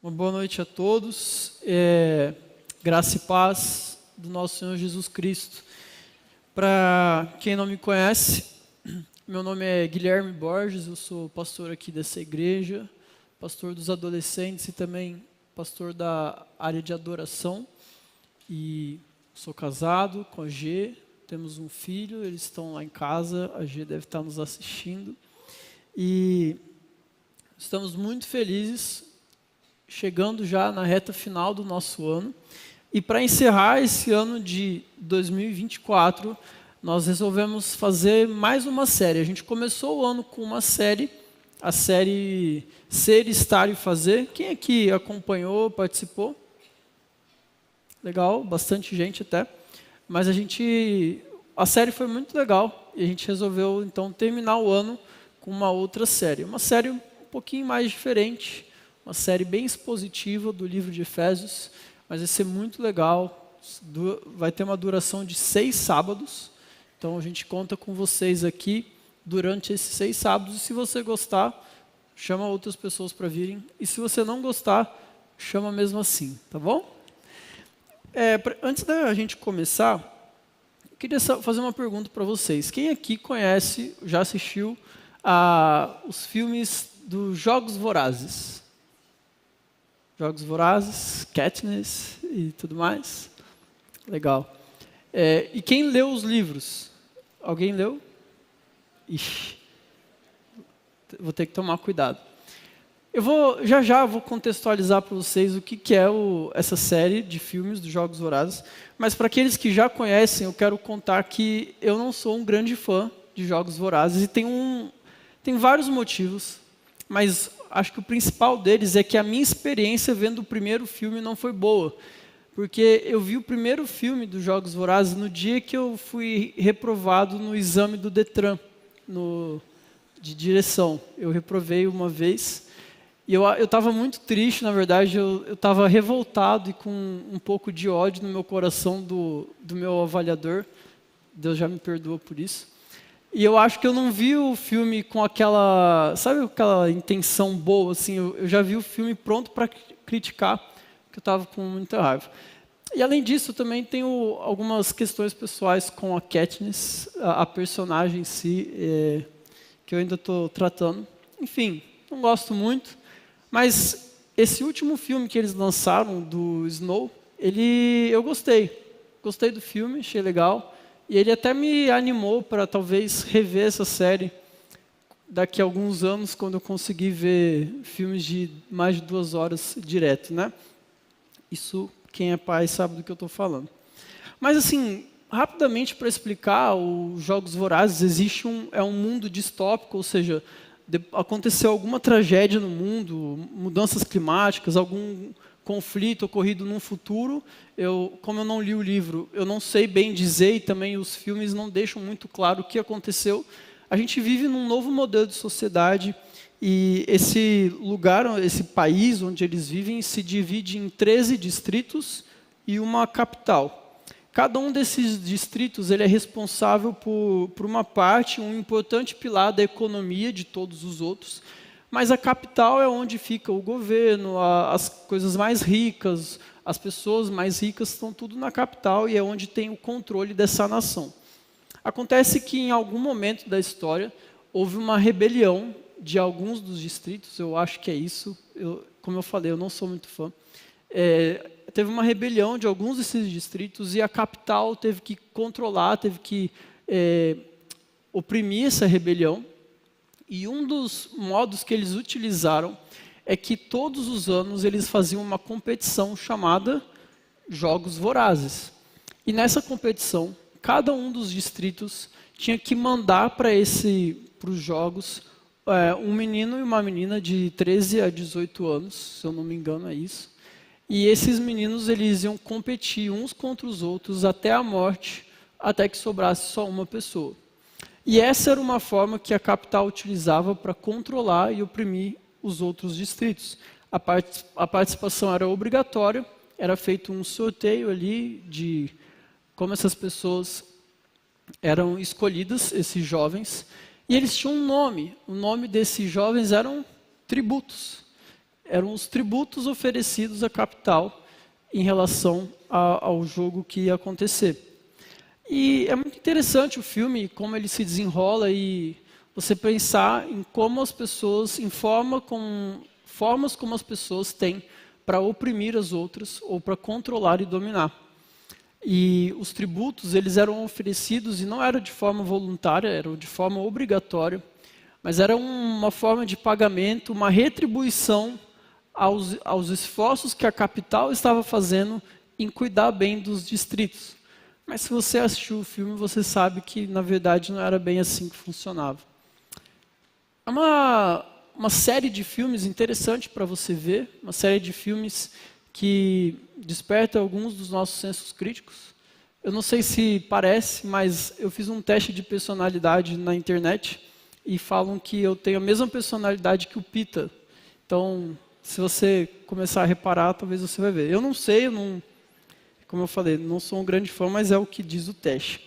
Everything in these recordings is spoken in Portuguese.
Uma boa noite a todos. Graça e paz do nosso Senhor Jesus Cristo. Para quem não me conhece, meu nome é Guilherme Borges, eu sou pastor aqui dessa igreja, pastor dos adolescentes e também pastor da área de adoração. E sou casado com a G, temos um filho, eles estão lá em casa, a G deve estar nos assistindo. E estamos muito felizes, chegando já na reta final do nosso ano. E para encerrar esse ano de 2024, nós resolvemos fazer mais uma série. A gente começou o ano com uma série, a série Ser, Estar e Fazer. Quem aqui acompanhou, participou? Legal, bastante gente até. Mas a série foi muito legal e a gente resolveu então terminar o ano com uma outra série. Uma série um pouquinho mais diferente, uma série bem expositiva do livro de Efésios, mas vai ser muito legal. Vai ter uma duração de 6 sábados, então a gente conta com vocês aqui durante esses 6 sábados. E se você gostar, chama outras pessoas para virem. E se você não gostar, chama mesmo assim, tá bom? Antes da gente começar, eu queria fazer uma pergunta para vocês. Quem aqui conhece, já assistiu os filmes dos Jogos Vorazes? Jogos Vorazes, Katniss e tudo mais. Legal. E quem leu os livros? Alguém leu? Ixi. Vou ter que tomar cuidado. Já vou contextualizar para vocês o que é essa série de filmes dos Jogos Vorazes. Mas para aqueles que já conhecem, eu quero contar que eu não sou um grande fã de Jogos Vorazes. E tem vários motivos, mas acho que o principal deles é que a minha experiência vendo o primeiro filme não foi boa. Porque eu vi o primeiro filme dos Jogos Vorazes no dia que eu fui reprovado no exame do Detran, de direção. Eu reprovei uma vez. E eu estava muito triste, na verdade, eu estava revoltado e com um pouco de ódio no meu coração do meu avaliador. Deus já me perdoa por isso. E eu acho que eu não vi o filme com aquela intenção boa, assim. Eu já vi o filme pronto para criticar, que eu estava com muita raiva. E além disso, eu também tenho algumas questões pessoais com a Katniss, a personagem em si, que eu ainda estou tratando. Enfim, não gosto muito. Mas esse último filme que eles lançaram, do Snow, eu gostei. Gostei do filme, achei legal. E ele até me animou para talvez rever essa série daqui a alguns anos, quando eu conseguir ver filmes de mais de 2 horas direto, né? Isso, quem é pai sabe do que eu estou falando. Mas assim, rapidamente para explicar, os Jogos Vorazes existe um mundo distópico, ou seja, aconteceu alguma tragédia no mundo, mudanças climáticas, algum conflito ocorrido num futuro. Como eu não li o livro, eu não sei bem dizer, e também os filmes não deixam muito claro o que aconteceu. A gente vive num novo modelo de sociedade, e esse lugar, esse país onde eles vivem, se divide em 13 distritos e uma capital. Cada um desses distritos ele é responsável por uma parte, um importante pilar da economia de todos os outros. Mas a capital é onde fica o governo, as coisas mais ricas, as pessoas mais ricas estão tudo na capital e é onde tem o controle dessa nação. Acontece que em algum momento da história houve uma rebelião de alguns dos distritos, eu acho que é isso, como eu falei, eu não sou muito fã. Teve uma rebelião de alguns desses distritos e a capital teve que controlar, teve que oprimir essa rebelião. E um dos modos que eles utilizaram é que todos os anos eles faziam uma competição chamada Jogos Vorazes. E nessa competição, cada um dos distritos tinha que mandar para os jogos um menino e uma menina de 13 a 18 anos, se eu não me engano é isso. E esses meninos eles iam competir uns contra os outros até a morte, até que sobrasse só uma pessoa. E essa era uma forma que a capital utilizava para controlar e oprimir os outros distritos. A participação era obrigatória, era feito um sorteio ali de como essas pessoas eram escolhidas, esses jovens, e eles tinham um nome. O nome desses jovens eram tributos. eram os tributos oferecidos à capital em relação ao jogo que ia acontecer. E é muito interessante o filme, como ele se desenrola e você pensar em como as pessoas, formas como as pessoas têm para oprimir as outras ou para controlar e dominar. E os tributos, eles eram oferecidos e não era de forma voluntária, eram de forma obrigatória, mas era uma forma de pagamento, uma retribuição aos esforços que a capital estava fazendo em cuidar bem dos distritos. Mas se você assistiu o filme, você sabe que, na verdade, não era bem assim que funcionava. É uma série de filmes interessante para você ver, uma série de filmes que desperta alguns dos nossos sensos críticos. Eu não sei se parece, mas eu fiz um teste de personalidade na internet e falam que eu tenho a mesma personalidade que o Pita. Então, se você começar a reparar, talvez você vai ver. Eu não sei, como eu falei, não sou um grande fã, mas é o que diz o teste.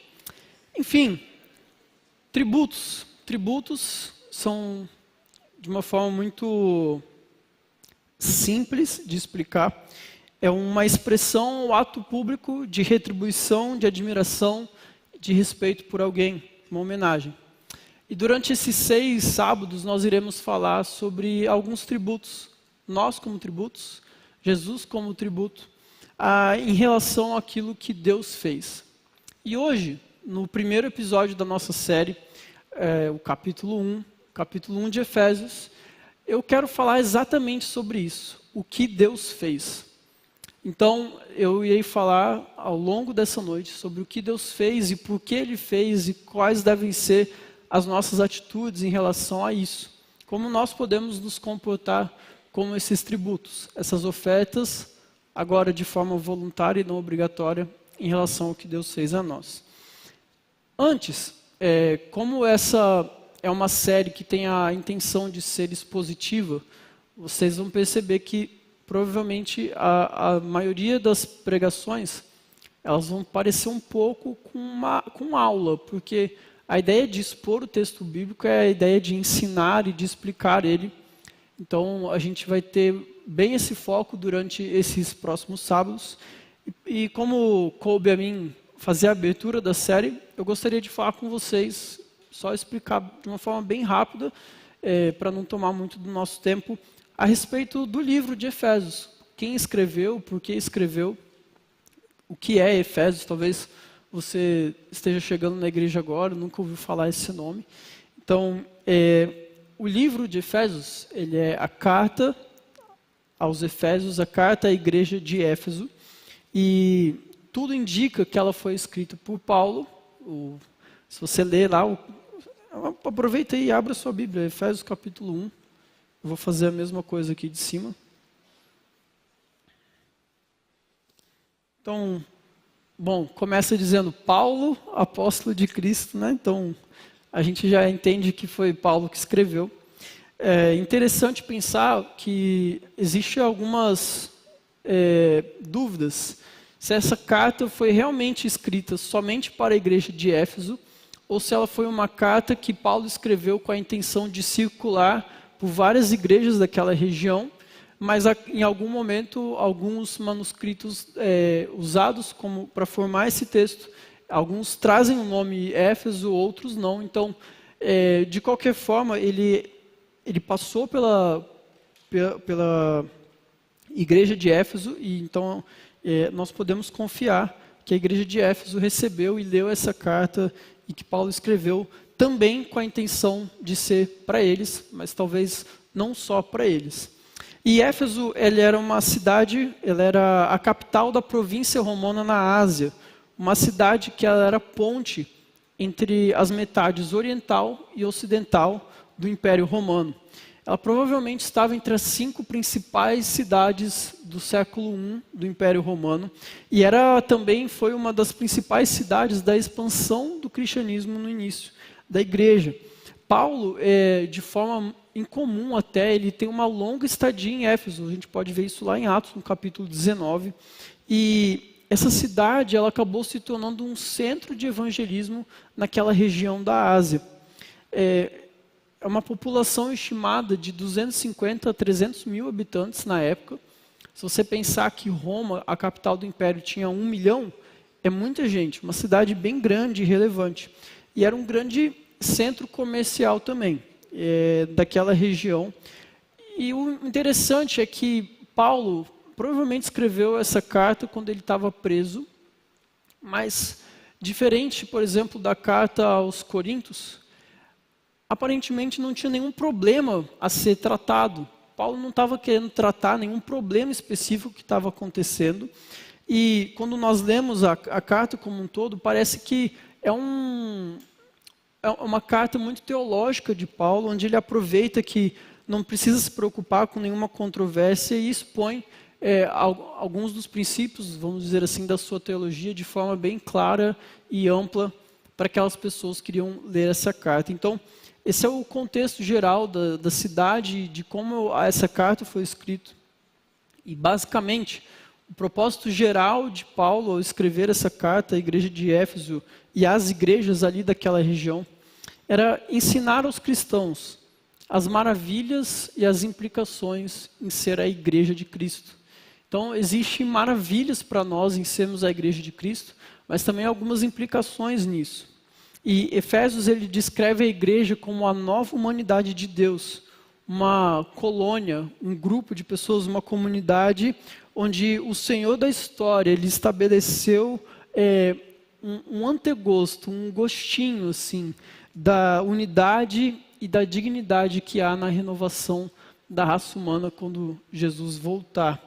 Enfim, tributos. Tributos são, de uma forma muito simples de explicar, é uma expressão, um ato público de retribuição, de admiração, de respeito por alguém, uma homenagem. E durante esses 6 sábados nós iremos falar sobre alguns tributos, nós como tributos, Jesus como tributo, em relação àquilo que Deus fez. E hoje, no primeiro episódio da nossa série, o capítulo 1 de Efésios, eu quero falar exatamente sobre isso, o que Deus fez. Então, eu irei falar ao longo dessa noite sobre o que Deus fez e por que Ele fez e quais devem ser as nossas atitudes em relação a isso. Como nós podemos nos comportar como esses tributos, essas ofertas, agora de forma voluntária e não obrigatória, em relação ao que Deus fez a nós. Antes, como essa é uma série que tem a intenção de ser expositiva, vocês vão perceber que provavelmente a maioria das pregações elas vão parecer um pouco com aula, porque a ideia de expor o texto bíblico é a ideia de ensinar e de explicar ele. Então a gente vai ter bem esse foco durante esses próximos sábados. E como coube a mim fazer a abertura da série, eu gostaria de falar com vocês, só explicar de uma forma bem rápida, para não tomar muito do nosso tempo, a respeito do livro de Efésios. Quem escreveu, por que escreveu, o que é Efésios. Talvez você esteja chegando na igreja agora, nunca ouviu falar esse nome. Então, o livro de Efésios, ele é a carta aos Efésios, a carta à igreja de Éfeso, e tudo indica que ela foi escrita por Paulo. Se você ler lá, aproveita e abra sua Bíblia, Efésios capítulo 1. Eu vou fazer a mesma coisa aqui de cima. Então, bom, começa dizendo Paulo, apóstolo de Cristo, né? Então, a gente já entende que foi Paulo que escreveu. É interessante pensar que existem algumas dúvidas se essa carta foi realmente escrita somente para a igreja de Éfeso ou se ela foi uma carta que Paulo escreveu com a intenção de circular por várias igrejas daquela região, mas em algum momento alguns manuscritos usados para formar esse texto, alguns trazem o nome Éfeso, outros não. Então, de qualquer forma, ele passou pela igreja de Éfeso, e então nós podemos confiar que a igreja de Éfeso recebeu e leu essa carta e que Paulo escreveu também com a intenção de ser para eles, mas talvez não só para eles. E Éfeso, ele era uma cidade, ela era a capital da província romana na Ásia, uma cidade que ela era ponte entre as metades oriental e ocidental do Império Romano. Ela provavelmente estava entre as 5 principais cidades do século I do Império Romano, e também foi uma das principais cidades da expansão do cristianismo no início da igreja. Paulo, de forma incomum até, ele tem uma longa estadia em Éfeso. A gente pode ver isso lá em Atos, no capítulo 19. E essa cidade ela acabou se tornando um centro de evangelismo naquela região da Ásia. é uma população estimada de 250 a 300 mil habitantes na época. Se você pensar que Roma, a capital do Império, tinha 1 milhão, é muita gente, uma cidade bem grande e relevante. E era um grande centro comercial também, daquela região. E o interessante é que Paulo provavelmente escreveu essa carta quando ele estava preso, mas diferente, por exemplo, da carta aos Coríntios, aparentemente não tinha nenhum problema a ser tratado. Paulo não estava querendo tratar nenhum problema específico que estava acontecendo. E quando nós lemos a carta como um todo, parece que é uma carta muito teológica de Paulo, onde ele aproveita que não precisa se preocupar com nenhuma controvérsia e expõe alguns dos princípios, vamos dizer assim, da sua teologia de forma bem clara e ampla para aquelas pessoas que iriam ler essa carta. Então, esse é o contexto geral da cidade, de como essa carta foi escrita. E, basicamente, o propósito geral de Paulo ao escrever essa carta à igreja de Éfeso e às igrejas ali daquela região era ensinar aos cristãos as maravilhas e as implicações em ser a igreja de Cristo. Então, existem maravilhas para nós em sermos a igreja de Cristo, mas também algumas implicações nisso. E Efésios, ele descreve a igreja como a nova humanidade de Deus, uma colônia, um grupo de pessoas, uma comunidade onde o Senhor da história, ele estabeleceu um antegosto, um gostinho assim, da unidade e da dignidade que há na renovação da raça humana quando Jesus voltar.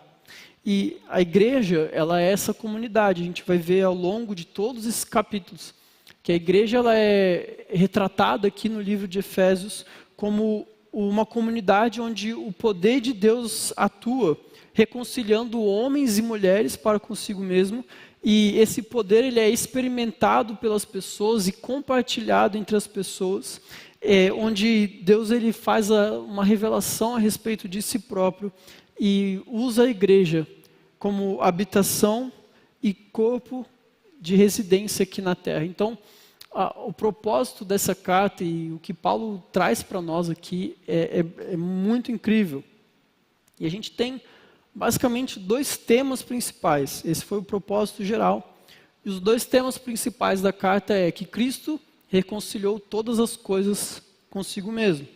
E a igreja, ela é essa comunidade. A gente vai ver ao longo de todos esses capítulos que a igreja ela é retratada aqui no livro de Efésios como uma comunidade onde o poder de Deus atua, reconciliando homens e mulheres para consigo mesmo. E esse poder ele é experimentado pelas pessoas e compartilhado entre as pessoas, onde Deus ele faz uma revelação a respeito de si próprio e usa a igreja como habitação e corpo de residência aqui na terra. Então, o propósito dessa carta e o que Paulo traz para nós aqui é muito incrível. E a gente tem basicamente 2 temas principais. Esse foi o propósito geral. E os 2 temas principais da carta é que Cristo reconciliou todas as coisas consigo mesmo.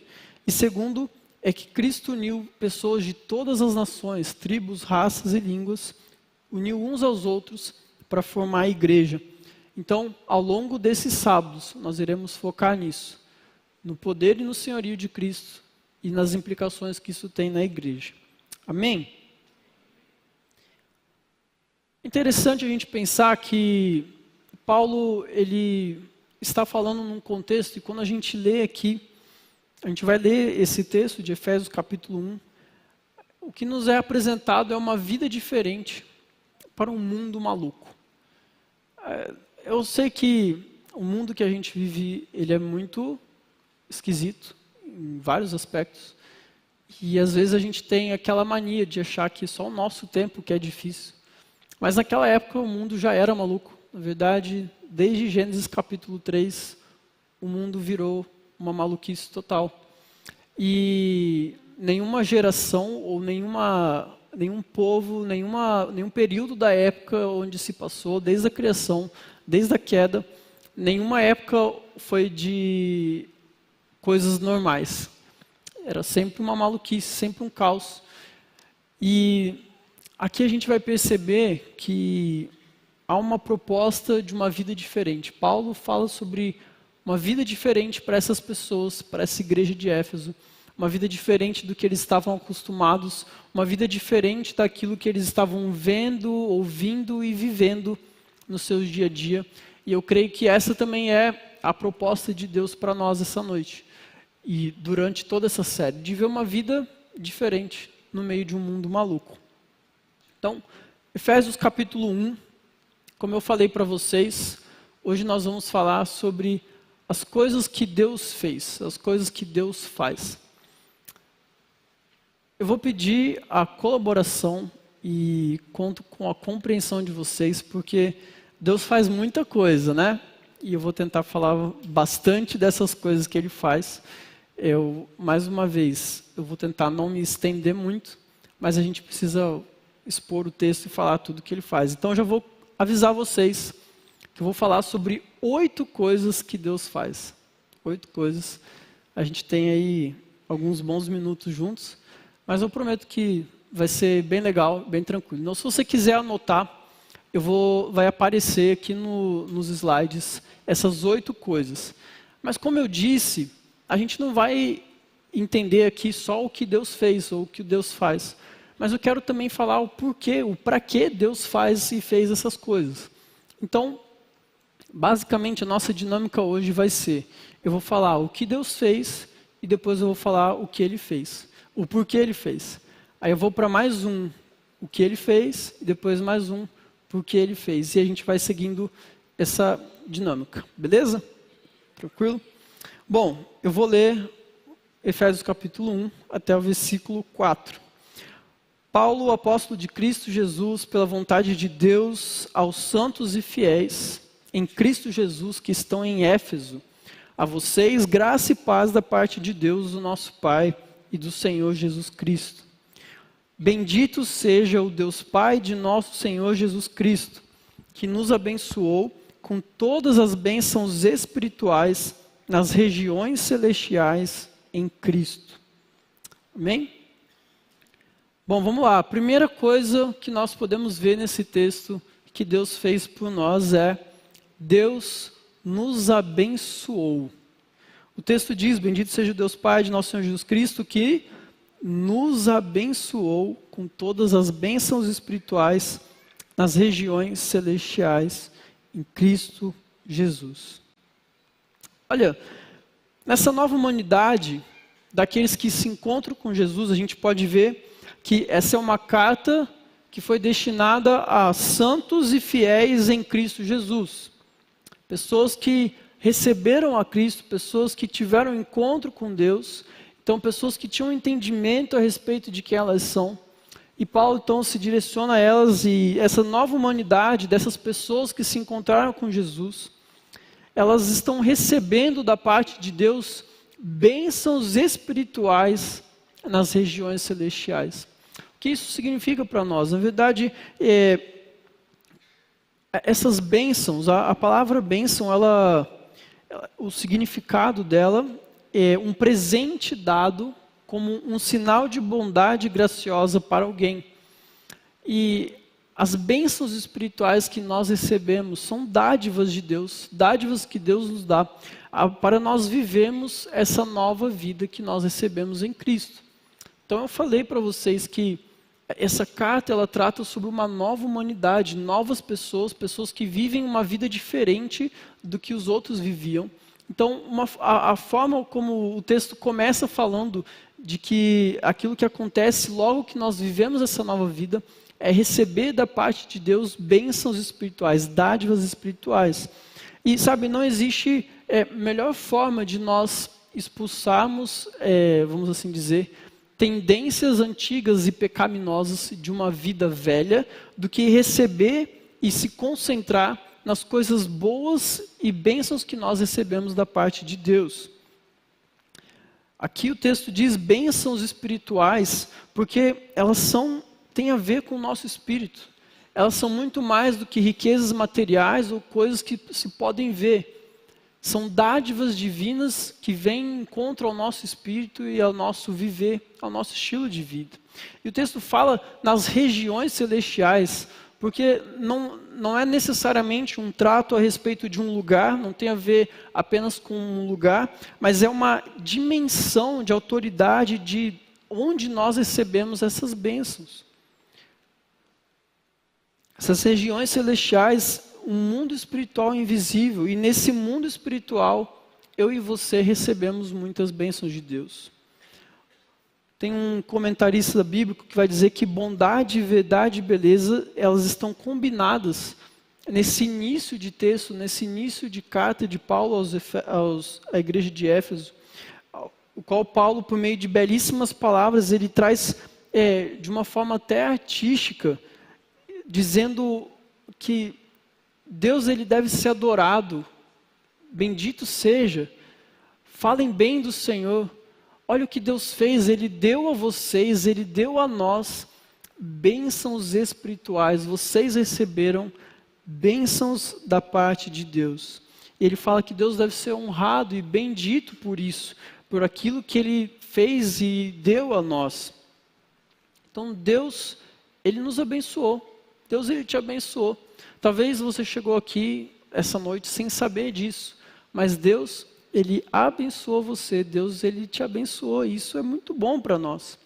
E segundo, é que Cristo uniu pessoas de todas as nações, tribos, raças e línguas, uniu uns aos outros para formar a igreja. Então, ao longo desses sábados, nós iremos focar nisso, no poder e no senhorio de Cristo e nas implicações que isso tem na igreja. Amém? Interessante a gente pensar que Paulo, ele está falando num contexto, e quando a gente lê aqui, a gente vai ler esse texto de Efésios capítulo 1, o que nos é apresentado é uma vida diferente para um mundo maluco. Eu sei que o mundo que a gente vive, ele é muito esquisito, em vários aspectos, e às vezes a gente tem aquela mania de achar que só o nosso tempo que é difícil. Mas naquela época o mundo já era maluco. Na verdade, desde Gênesis capítulo 3, o mundo virou uma maluquice total. E nenhuma geração ou nenhum povo, nenhum período da época onde se passou, desde a criação, desde a queda, nenhuma época foi de coisas normais. Era sempre uma maluquice, sempre um caos. E aqui a gente vai perceber que há uma proposta de uma vida diferente. Paulo fala sobre uma vida diferente para essas pessoas, para essa igreja de Éfeso. Uma vida diferente do que eles estavam acostumados, uma vida diferente daquilo que eles estavam vendo, ouvindo e vivendo no seu dia a dia. E eu creio que essa também é a proposta de Deus para nós essa noite. E durante toda essa série, de ver uma vida diferente no meio de um mundo maluco. Então, Efésios capítulo 1, como eu falei para vocês, hoje nós vamos falar sobre as coisas que Deus fez, as coisas que Deus faz. Eu vou pedir a colaboração e conto com a compreensão de vocês, porque Deus faz muita coisa, né? E eu vou tentar falar bastante dessas coisas que Ele faz. Mais uma vez, eu vou tentar não me estender muito, mas a gente precisa expor o texto e falar tudo que ele faz. Então, eu já vou avisar vocês que eu vou falar sobre 8 coisas que Deus faz. 8 coisas. A gente tem aí alguns bons minutos juntos, mas eu prometo que vai ser bem legal, bem tranquilo. Então, se você quiser anotar, vai aparecer aqui nos slides essas 8 coisas. Mas como eu disse, a gente não vai entender aqui só o que Deus fez ou o que Deus faz. Mas eu quero também falar o porquê, o para que Deus faz e fez essas coisas. Então, basicamente a nossa dinâmica hoje vai ser, eu vou falar o que Deus fez e depois eu vou falar o que Ele fez. O porquê Ele fez. Aí eu vou para mais um, o que Ele fez, e depois mais um, porque Ele fez. E a gente vai seguindo essa dinâmica, beleza? Tranquilo? Bom, eu vou ler Efésios capítulo 1 até o versículo 4. Paulo, apóstolo de Cristo Jesus, pela vontade de Deus, aos santos e fiéis, em Cristo Jesus, que estão em Éfeso, a vocês graça e paz da parte de Deus, o nosso Pai, e do Senhor Jesus Cristo. Bendito seja o Deus Pai de nosso Senhor Jesus Cristo, que nos abençoou com todas as bênçãos espirituais nas regiões celestiais em Cristo. Amém? Bom, vamos lá. A primeira coisa que nós podemos ver nesse texto que Deus fez por nós é Deus nos abençoou. O texto diz, bendito seja o Deus Pai de nosso Senhor Jesus Cristo, que nos abençoou com todas as bênçãos espirituais nas regiões celestiais em Cristo Jesus. Olha, nessa nova humanidade, daqueles que se encontram com Jesus, a gente pode ver que essa é uma carta que foi destinada a santos e fiéis em Cristo Jesus. Pessoas que receberam a Cristo, pessoas que tiveram encontro com Deus, então pessoas que tinham um entendimento a respeito de quem elas são. E Paulo então se direciona a elas e essa nova humanidade, dessas pessoas que se encontraram com Jesus, elas estão recebendo da parte de Deus bênçãos espirituais nas regiões celestiais. O que isso significa para nós? Na verdade, essas bênçãos, a palavra bênção, o significado dela é um presente dado como um sinal de bondade graciosa para alguém. E as bênçãos espirituais que nós recebemos são dádivas de Deus, dádivas que Deus nos dá para nós vivermos essa nova vida que nós recebemos em Cristo. Então eu falei para vocês que essa carta ela trata sobre uma nova humanidade, novas pessoas, pessoas que vivem uma vida diferente do que os outros viviam. Então a forma como o texto começa falando de que aquilo que acontece logo que nós vivemos essa nova vida é receber da parte de Deus bênçãos espirituais, dádivas espirituais. E sabe, não existe melhor forma de nós expulsarmos, vamos assim dizer, tendências antigas e pecaminosas de uma vida velha do que receber e se concentrar nas coisas boas e bênçãos que nós recebemos da parte de Deus. Aqui o texto diz bênçãos espirituais, porque elas têm a ver com o nosso espírito. Elas são muito mais do que riquezas materiais ou coisas que se podem ver. São dádivas divinas que vêm em encontro ao nosso espírito e ao nosso viver, ao nosso estilo de vida. E o texto fala nas regiões celestiais, porque não é necessariamente um trato a respeito de um lugar, não tem a ver apenas com um lugar, mas é uma dimensão de autoridade de onde nós recebemos essas bênçãos. Essas regiões celestiais, um mundo espiritual invisível, e nesse mundo espiritual, eu e você recebemos muitas bênçãos de Deus. Tem um comentarista bíblico que vai dizer que bondade, verdade e beleza, elas estão combinadas nesse início de texto, nesse início de carta de Paulo à igreja de Éfeso, o qual Paulo, por meio de belíssimas palavras, ele traz de uma forma até artística, dizendo que Deus ele deve ser adorado, bendito seja, falem bem do Senhor, olha o que Deus fez, Ele deu a vocês, Ele deu a nós bênçãos espirituais. Vocês receberam bênçãos da parte de Deus. Ele fala que Deus deve ser honrado e bendito por isso, por aquilo que Ele fez e deu a nós. Então Deus, Ele nos abençoou. Deus, Ele te abençoou. Talvez você chegou aqui essa noite sem saber disso, mas Deus, Ele abençoou você. Deus, Ele te abençoou. Isso é muito bom para nós.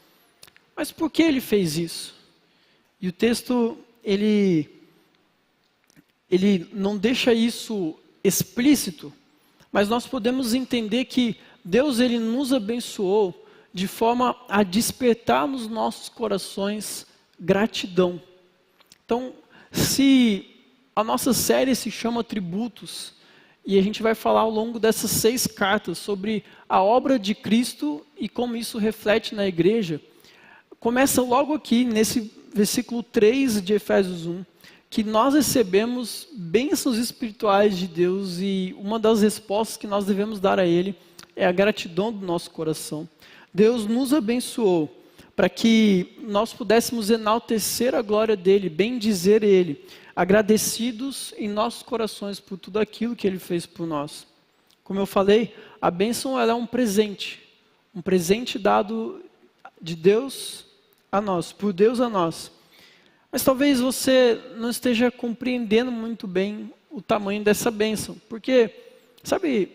Mas por que Ele fez isso? E o texto, ele não deixa isso explícito, mas nós podemos entender que Deus, Ele nos abençoou de forma a despertar nos nossos corações gratidão. Então, se a nossa série se chama Tributos, e a gente vai falar ao longo dessas 6 cartas sobre a obra de Cristo e como isso reflete na igreja, começa logo aqui, nesse versículo 3 de Efésios 1, que nós recebemos bênçãos espirituais de Deus e uma das respostas que nós devemos dar a Ele é a gratidão do nosso coração. Deus nos abençoou para que nós pudéssemos enaltecer a glória dEle, bendizer Ele, agradecidos em nossos corações por tudo aquilo que Ele fez por nós. Como eu falei, a bênção ela é um presente dado de Deus a nós, por Deus a nós. Mas talvez você não esteja compreendendo muito bem o tamanho dessa bênção. Porque, sabe,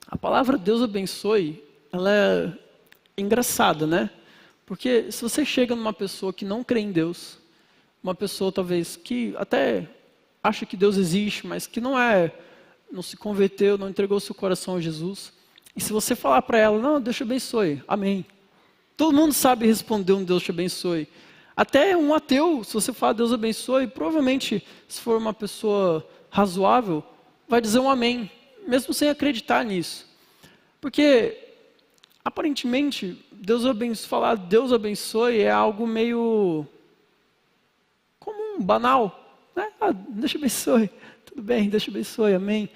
a palavra Deus abençoe, ela é engraçada, né? Porque se você chega numa pessoa que não crê em Deus, uma pessoa talvez que até acha que Deus existe, mas que não se converteu, não entregou seu coração a Jesus, e se você falar para ela, não, Deus te abençoe, amém. Todo mundo sabe responder um Deus te abençoe. Até um ateu, se você falar Deus abençoe, provavelmente, se for uma pessoa razoável, vai dizer um amém, mesmo sem acreditar nisso. Porque, aparentemente, falar Deus abençoe é algo meio comum, banal. Né? Ah, Deus te abençoe, tudo bem, Deus te abençoe, amém.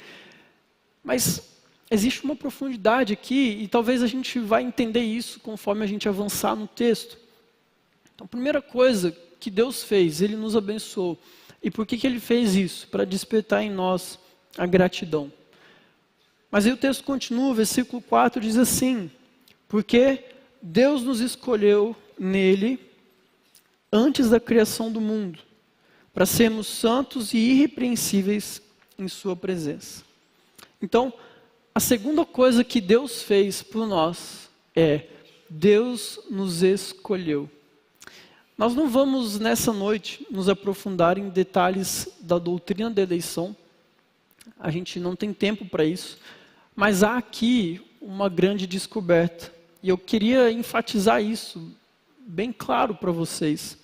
Mas existe uma profundidade aqui e talvez a gente vai entender isso conforme a gente avançar no texto. Então, a primeira coisa que Deus fez, Ele nos abençoou. E por que Ele fez isso? Para despertar em nós a gratidão. Mas aí o texto continua, o versículo 4 diz assim: porque Deus nos escolheu nele antes da criação do mundo, para sermos santos e irrepreensíveis em sua presença. Então, a segunda coisa que Deus fez por nós é, Deus nos escolheu. Nós não vamos nessa noite nos aprofundar em detalhes da doutrina da eleição, a gente não tem tempo para isso, mas há aqui uma grande descoberta, e eu queria enfatizar isso bem claro para vocês.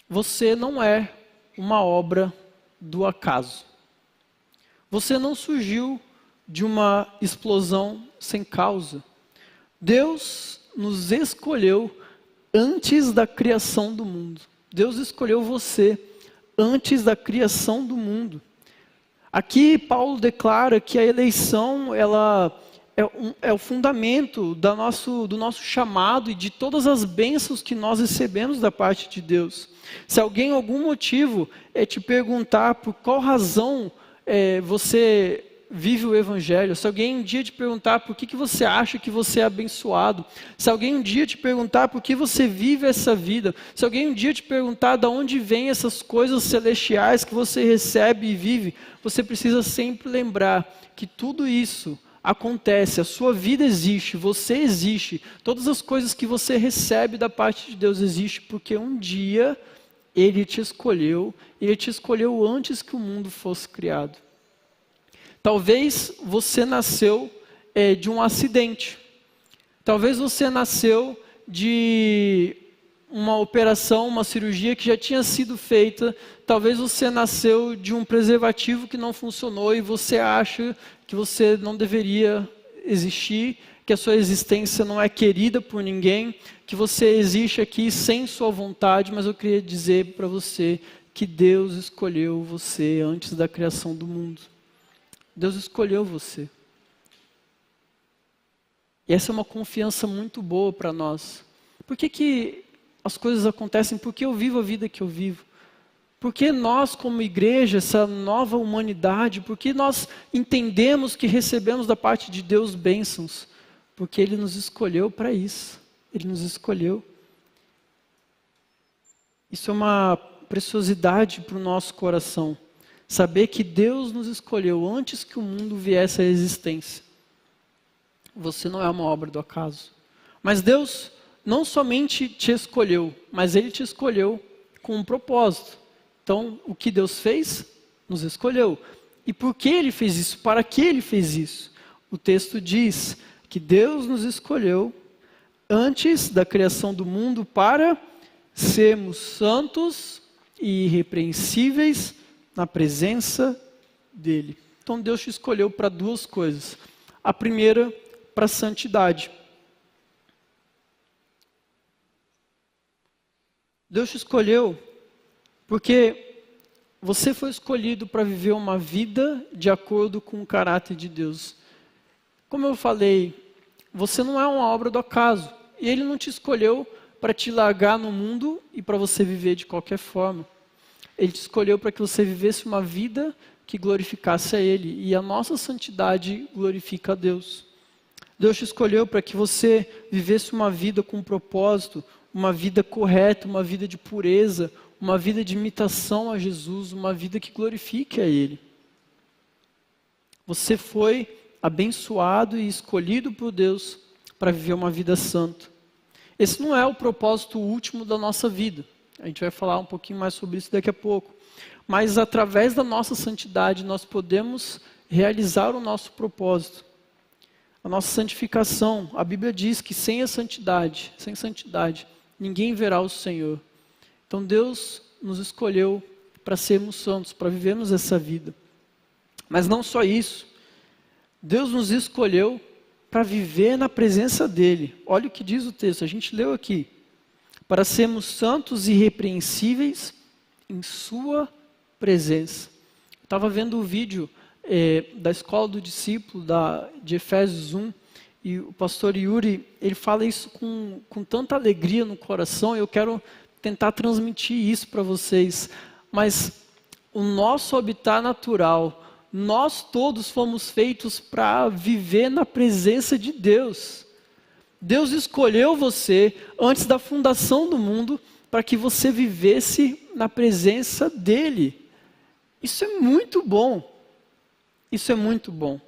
Você não é uma obra do acaso. Você não surgiu de uma explosão sem causa. Deus nos escolheu antes da criação do mundo. Deus escolheu você antes da criação do mundo. Aqui Paulo declara que a eleição ela é o fundamento do nosso chamado e de todas as bênçãos que nós recebemos da parte de Deus. Se alguém, algum motivo, te perguntar por qual razão você vive o Evangelho, se alguém um dia te perguntar por que você acha que você é abençoado, se alguém um dia te perguntar por que você vive essa vida, se alguém um dia te perguntar de onde vêm essas coisas celestiais que você recebe e vive, você precisa sempre lembrar que tudo isso acontece, a sua vida existe, você existe, todas as coisas que você recebe da parte de Deus existe porque um dia Ele te escolheu antes que o mundo fosse criado. Talvez você nasceu de um acidente. Talvez você nasceu de uma operação, uma cirurgia que já tinha sido feita. Talvez você nasceu de um preservativo que não funcionou e você acha que você não deveria existir, que a sua existência não é querida por ninguém, que você existe aqui sem sua vontade, mas eu queria dizer para você que Deus escolheu você antes da criação do mundo. Deus escolheu você. E essa é uma confiança muito boa para nós. Por que as coisas acontecem? Por que eu vivo a vida que eu vivo? Por que nós, como igreja, essa nova humanidade, por que nós entendemos que recebemos da parte de Deus bênçãos? Porque Ele nos escolheu para isso. Ele nos escolheu. Isso é uma preciosidade para o nosso coração. Saber que Deus nos escolheu antes que o mundo viesse à existência. Você não é uma obra do acaso. Mas Deus não somente te escolheu, mas Ele te escolheu com um propósito. Então, o que Deus fez? Nos escolheu. E por que Ele fez isso? Para que Ele fez isso? O texto diz que Deus nos escolheu antes da criação do mundo para sermos santos e irrepreensíveis na presença dEle. Então, Deus te escolheu para duas coisas. A primeira, para a santidade. Deus te escolheu porque você foi escolhido para viver uma vida de acordo com o caráter de Deus. Como eu falei, você não é uma obra do acaso. E Ele não te escolheu para te largar no mundo e para você viver de qualquer forma. Ele te escolheu para que você vivesse uma vida que glorificasse a Ele. E a nossa santidade glorifica a Deus. Deus te escolheu para que você vivesse uma vida com propósito, uma vida correta, uma vida de pureza, uma vida de imitação a Jesus, uma vida que glorifique a Ele. Você foi abençoado e escolhido por Deus para viver uma vida santa. Esse não é o propósito último da nossa vida. A gente vai falar um pouquinho mais sobre isso daqui a pouco. Mas através da nossa santidade nós podemos realizar o nosso propósito. A nossa santificação. A Bíblia diz que sem santidade, ninguém verá o Senhor. Então Deus nos escolheu para sermos santos, para vivermos essa vida. Mas não só isso. Deus nos escolheu para viver na presença dEle. Olha o que diz o texto, a gente leu aqui. Para sermos santos e irrepreensíveis em sua presença. Eu estava vendo o vídeo da Escola do Discípulo, de Efésios 1, e o pastor Yuri, ele fala isso com tanta alegria no coração, eu quero tentar transmitir isso para vocês. Mas o nosso habitat natural, nós todos fomos feitos para viver na presença de Deus. Deus escolheu você antes da fundação do mundo para que você vivesse na presença dEle. Isso é muito bom. Isso é muito bom.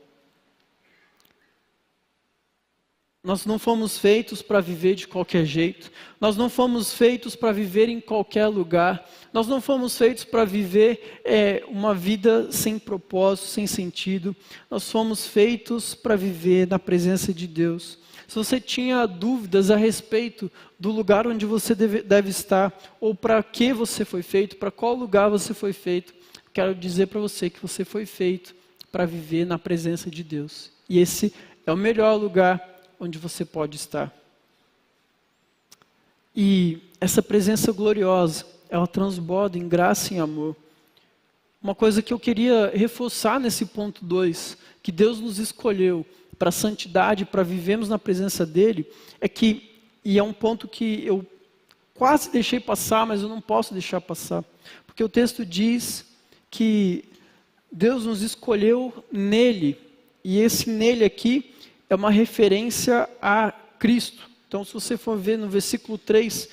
Nós não fomos feitos para viver de qualquer jeito. Nós não fomos feitos para viver em qualquer lugar. Nós não fomos feitos para viver uma vida sem propósito, sem sentido. Nós fomos feitos para viver na presença de Deus. Se você tinha dúvidas a respeito do lugar onde você deve estar, ou para que você foi feito, para qual lugar você foi feito, quero dizer para você que você foi feito para viver na presença de Deus. E esse é o melhor lugar onde você pode estar. E essa presença gloriosa, ela transborda em graça e em amor. Uma coisa que eu queria reforçar nesse ponto 2, que Deus nos escolheu para a santidade, para vivermos na presença dEle, é que, e é um ponto que eu quase deixei passar, mas eu não posso deixar passar, porque o texto diz que Deus nos escolheu nele, e esse nele aqui é uma referência a Cristo. Então, se você for ver no versículo 3,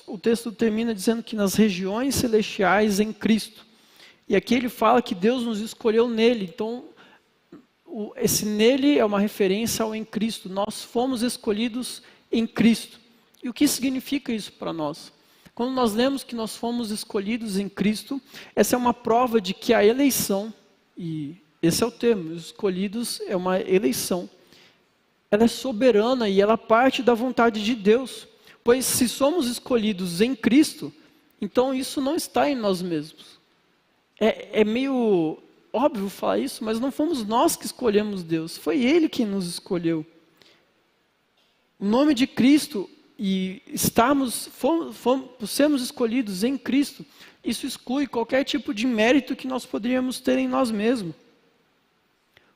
o texto termina dizendo que nas regiões celestiais em Cristo. E aqui ele fala que Deus nos escolheu nele. Então, esse nele é uma referência ao em Cristo. Nós fomos escolhidos em Cristo. E o que significa isso para nós? Quando nós lemos que nós fomos escolhidos em Cristo, essa é uma prova de que a eleição, e esse é o termo, os escolhidos é uma eleição, ela é soberana e ela parte da vontade de Deus. Pois se somos escolhidos em Cristo, então isso não está em nós mesmos. É meio óbvio falar isso, mas não fomos nós que escolhemos Deus, foi Ele quem nos escolheu. O nome de Cristo e sermos escolhidos em Cristo, isso exclui qualquer tipo de mérito que nós poderíamos ter em nós mesmos.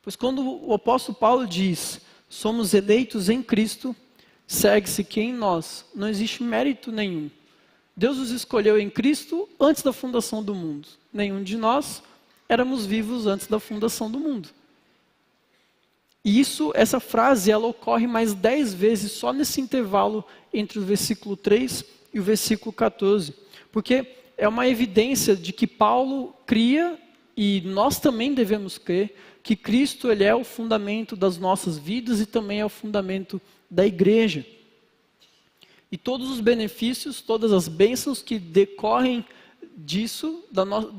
Pois quando o apóstolo Paulo diz, somos eleitos em Cristo, segue-se que em nós não existe mérito nenhum. Deus nos escolheu em Cristo antes da fundação do mundo. Nenhum de nós éramos vivos antes da fundação do mundo. E essa frase, ela ocorre mais 10 vezes só nesse intervalo entre o versículo 3 e o versículo 14. Porque é uma evidência de que Paulo cria, e nós também devemos crer, que Cristo ele é o fundamento das nossas vidas e também é o fundamento da igreja. E todos os benefícios, todas as bênçãos que decorrem disso,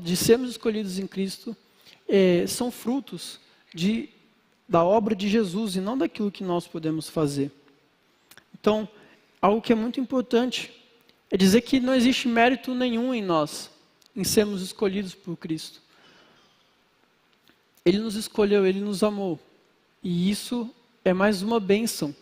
de sermos escolhidos em Cristo, são frutos da obra de Jesus e não daquilo que nós podemos fazer. Então, algo que é muito importante é dizer que não existe mérito nenhum em nós, em sermos escolhidos por Cristo. Ele nos escolheu, Ele nos amou. E isso é mais uma bênção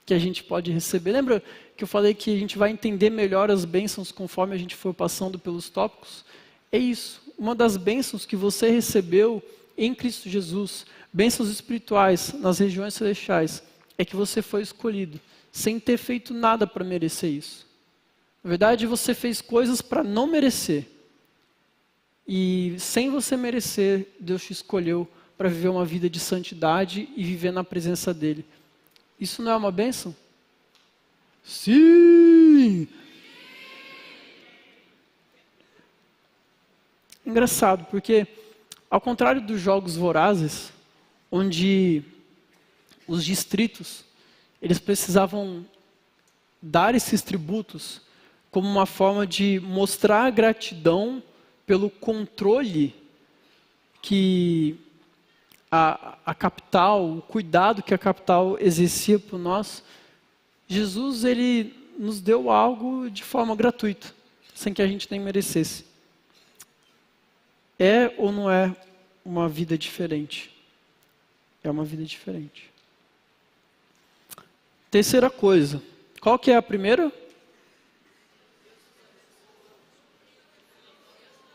que a gente pode receber. Lembra que eu falei que a gente vai entender melhor as bênçãos conforme a gente for passando pelos tópicos? É isso. Uma das bênçãos que você recebeu em Cristo Jesus, bênçãos espirituais nas regiões celestiais, é que você foi escolhido, sem ter feito nada para merecer isso. Na verdade, você fez coisas para não merecer. E sem você merecer, Deus te escolheu para viver uma vida de santidade e viver na presença dEle. Isso não é uma bênção? Sim! Engraçado, porque ao contrário dos jogos vorazes, onde os distritos, eles precisavam dar esses tributos como uma forma de mostrar gratidão pelo controle que a capital, o cuidado que a capital exercia por nós. Jesus, ele nos deu algo de forma gratuita, sem que a gente nem merecesse. É ou não é uma vida diferente? É uma vida diferente. Terceira coisa. Qual que é a primeira?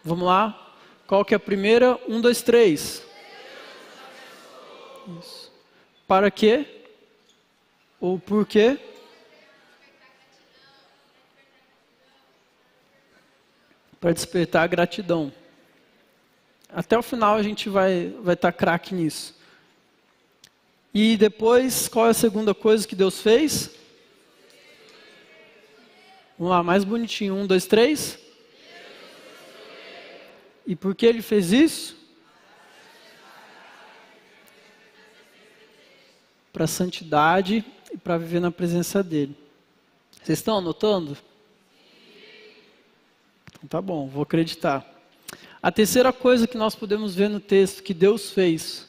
Vamos lá. Qual que é a primeira? 1, 2, 3. Isso. Para quê? Ou por quê? Para despertar a gratidão. Até o final a gente vai estar craque nisso. E depois, qual é a segunda coisa que Deus fez? Vamos lá, mais bonitinho. 1, 2, 3. E por que Ele fez isso? Para a santidade e para viver na presença dEle. Vocês estão anotando? Então tá bom, vou acreditar. A terceira coisa que nós podemos ver no texto que Deus fez,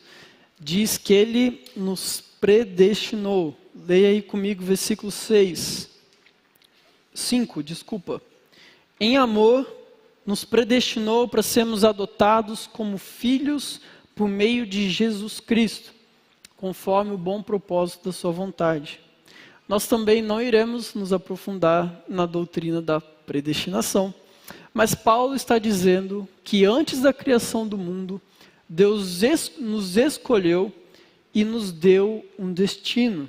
diz que Ele nos predestinou. Leia aí comigo o versículo 5. Em amor, nos predestinou para sermos adotados como filhos por meio de Jesus Cristo, conforme o bom propósito da sua vontade. Nós também não iremos nos aprofundar na doutrina da predestinação, mas Paulo está dizendo que antes da criação do mundo, Deus nos escolheu e nos deu um destino.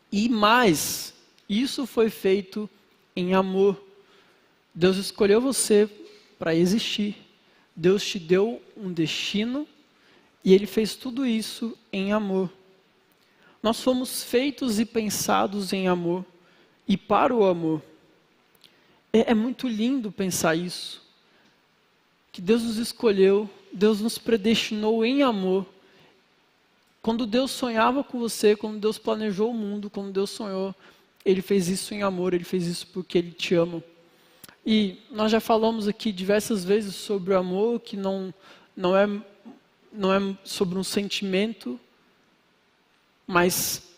E mais, isso foi feito em amor. Deus escolheu você para existir. Deus te deu um destino e Ele fez tudo isso em amor. Nós fomos feitos e pensados em amor e para o amor. É muito lindo pensar isso. Que Deus nos escolheu, Deus nos predestinou em amor. Quando Deus sonhava com você, quando Deus planejou o mundo, quando Deus sonhou, Ele fez isso em amor, Ele fez isso porque Ele te ama. E nós já falamos aqui diversas vezes sobre o amor, que não é sobre um sentimento, mas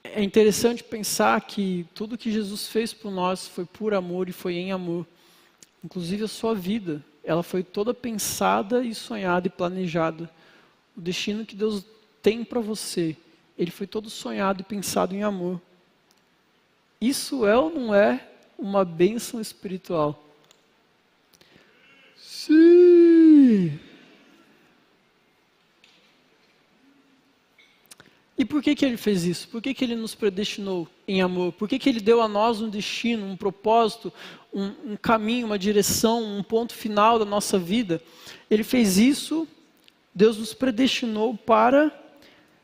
é interessante pensar que tudo que Jesus fez por nós foi por amor e foi em amor. Inclusive a sua vida, ela foi toda pensada e sonhada e planejada. O destino que Deus tem para você, ele foi todo sonhado e pensado em amor. Isso é ou não é uma bênção espiritual? Sim! E por que ele fez isso? Por que ele nos predestinou em amor? Por que ele deu a nós um destino, um propósito, um caminho, uma direção, um ponto final da nossa vida? Ele fez isso, Deus nos predestinou para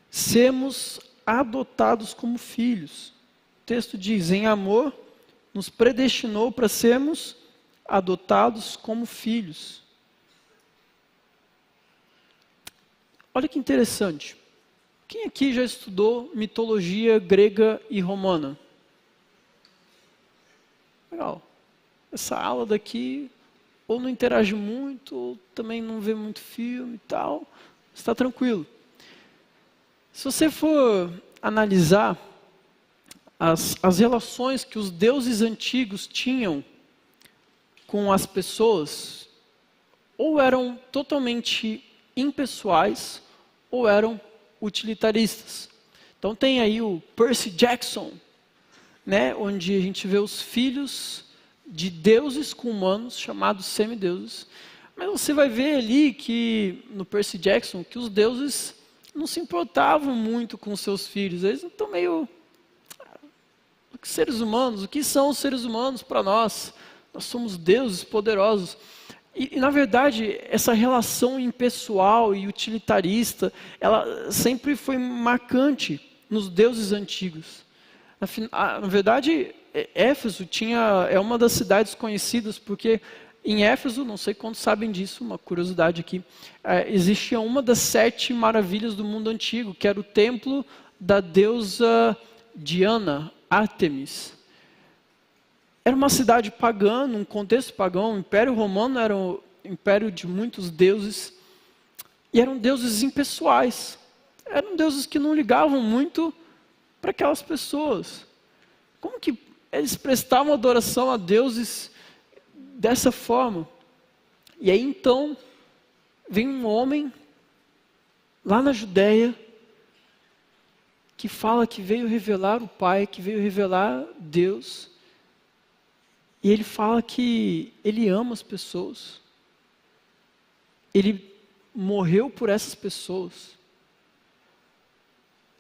sermos adotados como filhos. O texto diz, em amor, nos predestinou para sermos adotados como filhos. Olha que interessante. Quem aqui já estudou mitologia grega e romana? Legal. Essa aula daqui, ou não interage muito, ou também não vê muito filme e tal, está tranquilo. Se você for analisar as relações que os deuses antigos tinham com as pessoas, ou eram totalmente impessoais, ou eram utilitaristas. Então tem aí o Percy Jackson, né, onde a gente vê os filhos de deuses com humanos, chamados semideuses. Mas você vai ver ali que, no Percy Jackson, que os deuses não se importavam muito com seus filhos. Eles estão meio... Seres humanos, o que são os seres humanos para nós? Nós somos deuses poderosos. E, na verdade, essa relação impessoal e utilitarista, ela sempre foi marcante nos deuses antigos. Na verdade, Éfeso é uma das cidades conhecidas, porque em Éfeso, não sei quantos sabem disso, uma curiosidade aqui, existia uma das 7 maravilhas do mundo antigo, que era o templo da deusa Diana, Ártemis. Era uma cidade pagã, num contexto pagão. O Império Romano era um império de muitos deuses. E eram deuses impessoais. Eram deuses que não ligavam muito para aquelas pessoas. Como que eles prestavam adoração a deuses dessa forma? E aí então, vem um homem lá na Judéia que fala que veio revelar o Pai, que veio revelar Deus. E ele fala que ele ama as pessoas. Ele morreu por essas pessoas.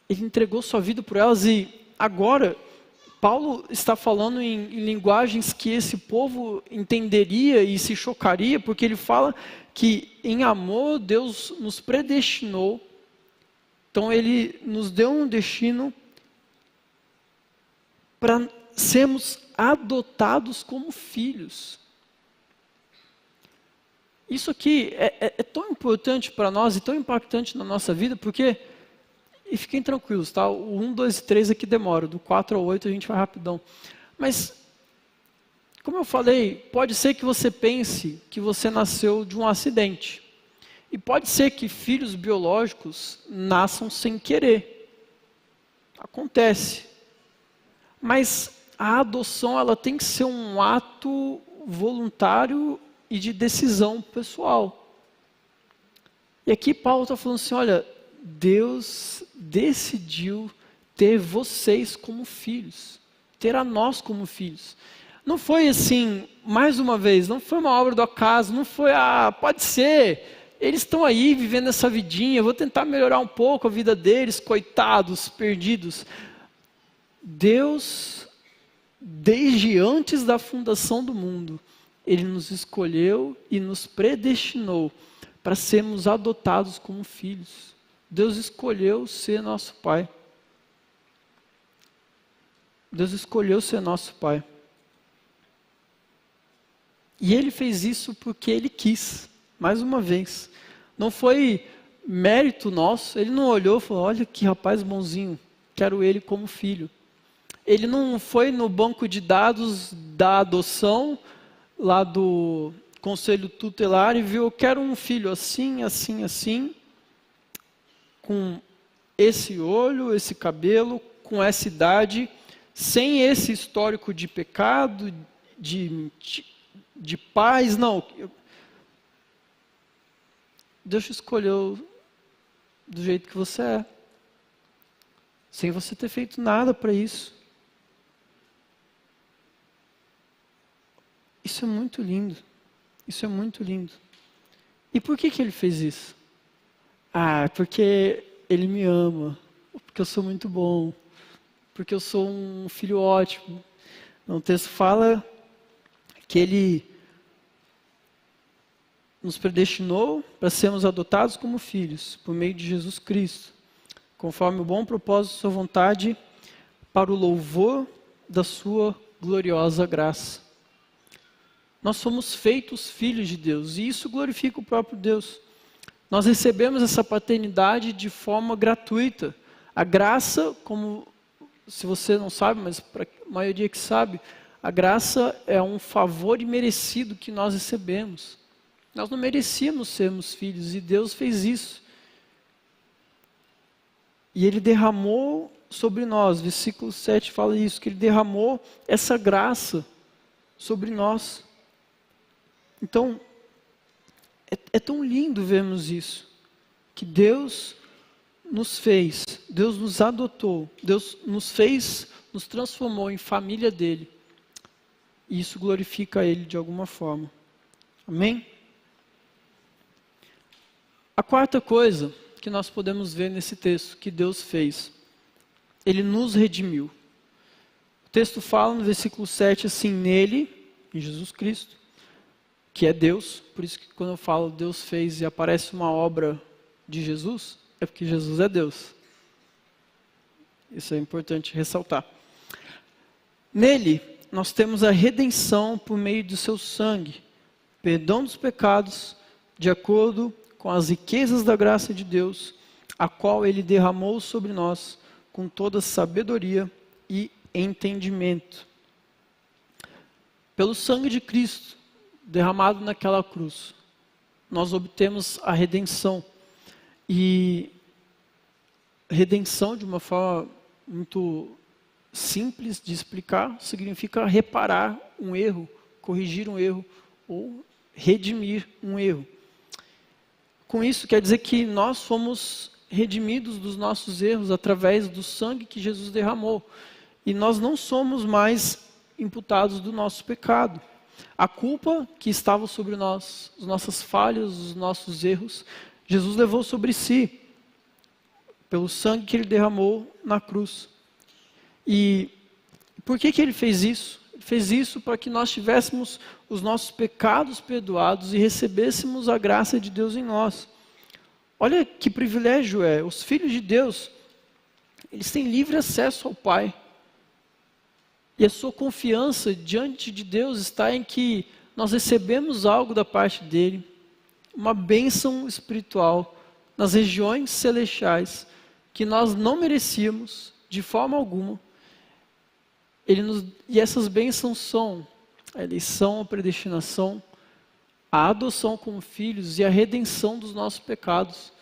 Ele entregou sua vida por elas. E agora, Paulo está falando em linguagens que esse povo entenderia e se chocaria, porque ele fala que em amor Deus nos predestinou. Então ele nos deu um destino para sermos adotados como filhos. Isso aqui é tão importante para nós e tão impactante na nossa vida, porque, e fiquem tranquilos, tá? O 1, 2 e 3 aqui demora, do 4 ao 8 a gente vai rapidão. Mas, como eu falei, pode ser que você pense que você nasceu de um acidente. E pode ser que filhos biológicos nasçam sem querer. Acontece. Mas a adoção, ela tem que ser um ato voluntário e de decisão pessoal. E aqui Paulo está falando assim, olha, Deus decidiu ter vocês como filhos, ter a nós como filhos. Não foi assim, mais uma vez, não foi uma obra do acaso, não foi, pode ser, eles estão aí vivendo essa vidinha, eu vou tentar melhorar um pouco a vida deles, coitados, perdidos. Deus, desde antes da fundação do mundo, Ele nos escolheu e nos predestinou para sermos adotados como filhos. Deus escolheu ser nosso Pai. Deus escolheu ser nosso Pai. E Ele fez isso porque Ele quis, mais uma vez. Não foi mérito nosso, Ele não olhou e falou, olha que rapaz bonzinho, quero ele como filho. Ele não foi no banco de dados da adoção, lá do conselho tutelar, e viu, eu quero um filho assim, assim, assim, com esse olho, esse cabelo, com essa idade, sem esse histórico de pecado, de paz, não. Deus te escolheu do jeito que você é, sem você ter feito nada para isso. Isso é muito lindo. Isso é muito lindo. E por que Ele fez isso? Porque Ele me ama. porque eu sou muito bom, porque eu sou um filho ótimo. Então, o texto fala que Ele nos predestinou para sermos adotados como filhos, por meio de Jesus Cristo, conforme o bom propósito de sua vontade, para o louvor da sua gloriosa graça. Nós somos feitos filhos de Deus, e isso glorifica o próprio Deus. Nós recebemos essa paternidade de forma gratuita. A graça, como se você não sabe, mas para a maioria que sabe, a graça é um favor imerecido que nós recebemos. Nós não merecíamos sermos filhos, e Deus fez isso. E Ele derramou sobre nós, versículo 7 fala isso, que Ele derramou essa graça sobre nós. Então, é tão lindo vermos isso, que Deus nos fez, Deus nos adotou, Deus nos fez, nos transformou em família dEle. E isso glorifica Ele de alguma forma. Amém? A quarta coisa que nós podemos ver nesse texto que Deus fez, Ele nos redimiu. O texto fala no versículo 7 assim, nele, em Jesus Cristo, que é Deus, por isso que quando eu falo Deus fez e aparece uma obra de Jesus, é porque Jesus é Deus. Isso é importante ressaltar. Nele, nós temos a redenção por meio do seu sangue, perdão dos pecados, de acordo com as riquezas da graça de Deus, a qual Ele derramou sobre nós, com toda sabedoria e entendimento. Pelo sangue de Cristo, derramado naquela cruz, nós obtemos a redenção. E redenção, de uma forma muito simples de explicar, significa reparar um erro, corrigir um erro ou redimir um erro. Com isso, quer dizer que nós fomos redimidos dos nossos erros através do sangue que Jesus derramou. E nós não somos mais imputados do nosso pecado. A culpa que estava sobre nós, as nossas falhas, os nossos erros, Jesus levou sobre si, pelo sangue que Ele derramou na cruz. E por que Ele fez isso? Ele fez isso para que nós tivéssemos os nossos pecados perdoados e recebêssemos a graça de Deus em nós. Olha que privilégio é, os filhos de Deus, eles têm livre acesso ao Pai. E a sua confiança diante de Deus está em que nós recebemos algo da parte dEle, uma bênção espiritual nas regiões celestiais, que nós não merecíamos de forma alguma. E essas bênçãos são a eleição, a predestinação, a adoção como filhos e a redenção dos nossos pecados.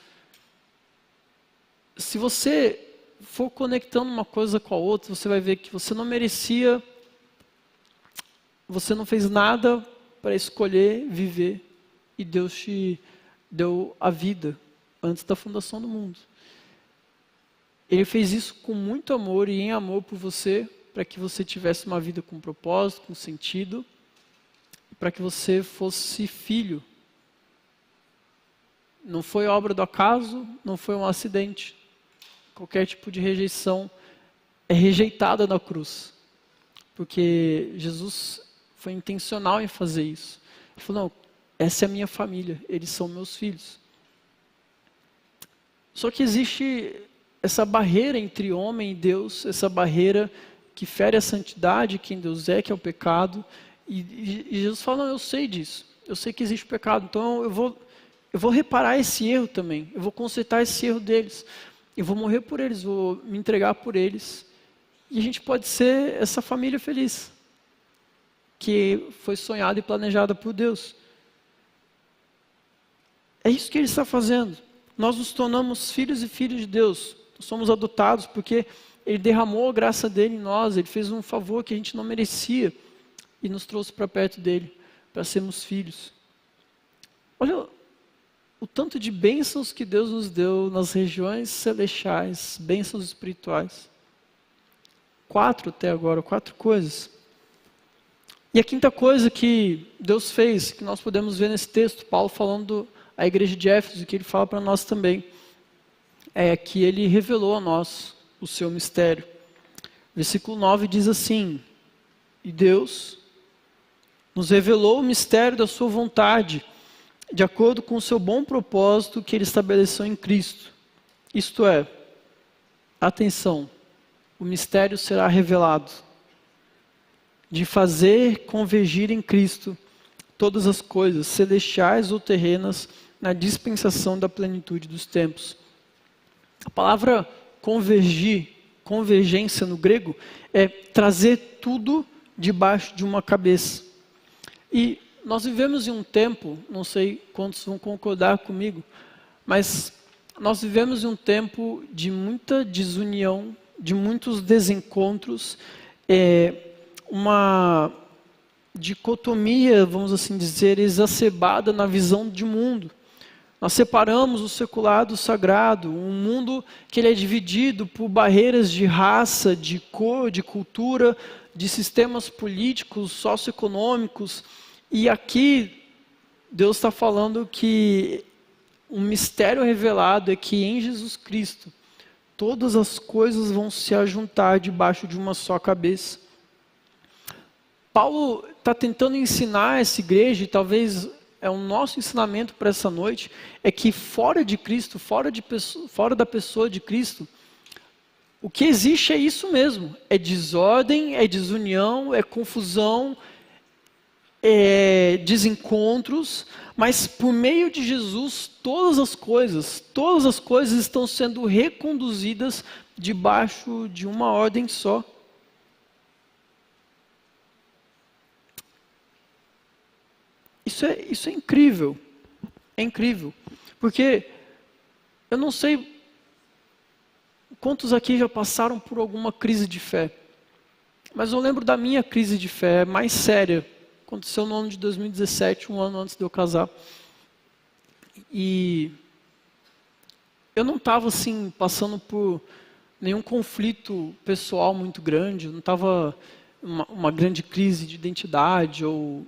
Se você for conectando uma coisa com a outra, você vai ver que você não merecia, você não fez nada para escolher viver, e Deus te deu a vida antes da fundação do mundo. Ele fez isso com muito amor e em amor por você, para que você tivesse uma vida com propósito, com sentido, para que você fosse filho. Não foi obra do acaso, não foi um acidente. Qualquer tipo de rejeição é rejeitada na cruz, porque Jesus foi intencional em fazer isso. Ele falou, não, essa é a minha família, eles são meus filhos. Só que existe essa barreira entre homem e Deus, essa barreira que fere a santidade, quem Deus é, que é o pecado. E Jesus fala, não, eu sei disso, eu sei que existe pecado, então eu vou reparar esse erro também, eu vou consertar esse erro deles, eu vou morrer por eles, vou me entregar por eles. E a gente pode ser essa família feliz, que foi sonhada e planejada por Deus. É isso que Ele está fazendo. Nós nos tornamos filhos e filhas de Deus, nós somos adotados porque Ele derramou a graça dEle em nós, Ele fez um favor que a gente não merecia e nos trouxe para perto dEle, para sermos filhos. Olha o tanto de bênçãos que Deus nos deu nas regiões celestiais, bênçãos espirituais. 4 até agora, 4 coisas. E a quinta coisa que Deus fez, que nós podemos ver nesse texto, Paulo falando à igreja de Éfeso, que ele fala para nós também, é que Ele revelou a nós o seu mistério. Versículo 9 diz assim: e Deus nos revelou o mistério da sua vontade, de acordo com o seu bom propósito que ele estabeleceu em Cristo. Isto é, atenção, o mistério será revelado, de fazer convergir em Cristo todas as coisas, celestiais ou terrenas, na dispensação da plenitude dos tempos. A palavra convergir, convergência no grego, é trazer tudo debaixo de uma cabeça. E nós vivemos em um tempo, não sei quantos vão concordar comigo, mas nós vivemos em um tempo de muita desunião, de muitos desencontros, uma dicotomia, vamos assim dizer, exacerbada na visão de mundo. Nós separamos o secular do sagrado, um mundo que ele é dividido por barreiras de raça, de cor, de cultura, de sistemas políticos, socioeconômicos. E aqui Deus está falando que um mistério revelado é que em Jesus Cristo todas as coisas vão se ajuntar debaixo de uma só cabeça. Paulo está tentando ensinar essa igreja, e talvez é o nosso ensinamento para essa noite, é que fora de Cristo, fora da pessoa de Cristo, o que existe é isso mesmo, é desordem, é desunião, é confusão, desencontros, mas por meio de Jesus todas as coisas estão sendo reconduzidas debaixo de uma ordem só. Isso é incrível, porque eu não sei quantos aqui já passaram por alguma crise de fé, mas eu lembro da minha crise de fé mais séria. Aconteceu no ano de 2017, um ano antes de eu casar. E eu não estava assim, passando por nenhum conflito pessoal muito grande, não estava uma grande crise de identidade, ou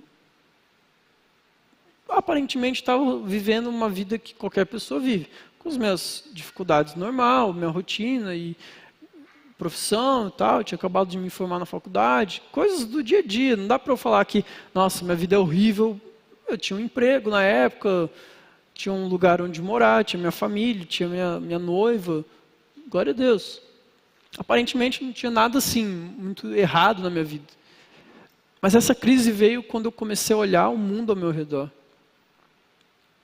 aparentemente estava vivendo uma vida que qualquer pessoa vive, com as minhas dificuldades normal, minha rotina e profissão e tal. Eu tinha acabado de me formar na faculdade, coisas do dia a dia. Não dá para eu falar que, nossa, minha vida é horrível. Eu tinha um emprego na época, tinha um lugar onde morar, tinha minha família, tinha minha noiva. Glória a Deus. Aparentemente não tinha nada assim muito errado na minha vida. Mas essa crise veio quando eu comecei a olhar o mundo ao meu redor.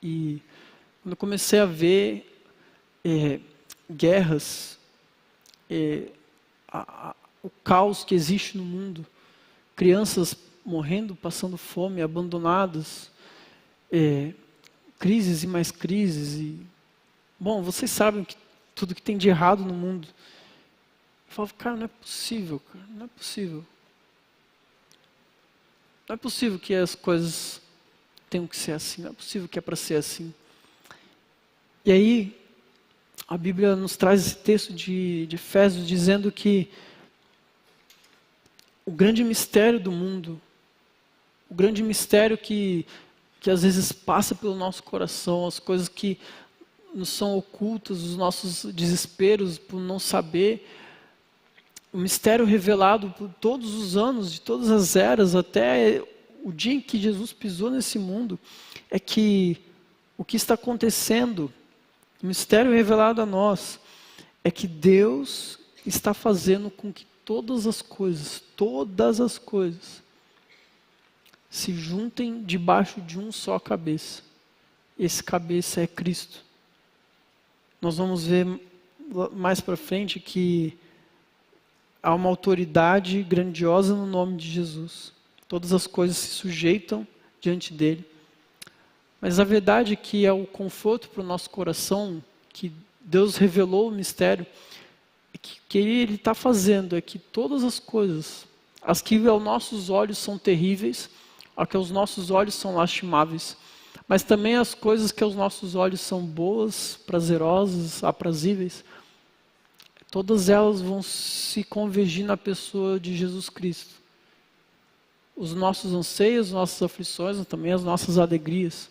E quando eu comecei a ver guerras, o caos que existe no mundo, crianças morrendo, passando fome, abandonadas, crises e mais crises. E, bom, vocês sabem que tudo que tem de errado no mundo. Eu falo, cara, não é possível, cara, não é possível. Não é possível que as coisas tenham que ser assim, não é possível que é para ser assim. E aí, a Bíblia nos traz esse texto de Efésios dizendo que o grande mistério do mundo, o grande mistério que às vezes passa pelo nosso coração, as coisas que nos são ocultas, os nossos desesperos por não saber, o mistério revelado por todos os anos, de todas as eras, até o dia em que Jesus pisou nesse mundo, é que o que está acontecendo, o mistério revelado a nós, é que Deus está fazendo com que todas as coisas, se juntem debaixo de um só cabeça. Esse cabeça é Cristo. Nós vamos ver mais para frente que há uma autoridade grandiosa no nome de Jesus. Todas as coisas se sujeitam diante dele. Mas a verdade é que é o conforto para o nosso coração, que Deus revelou o mistério, que Ele está fazendo é que todas as coisas, as que aos nossos olhos são terríveis, as que aos nossos olhos são lastimáveis, mas também as coisas que aos nossos olhos são boas, prazerosas, aprazíveis, todas elas vão se convergir na pessoa de Jesus Cristo. Os nossos anseios, as nossas aflições, também as nossas alegrias.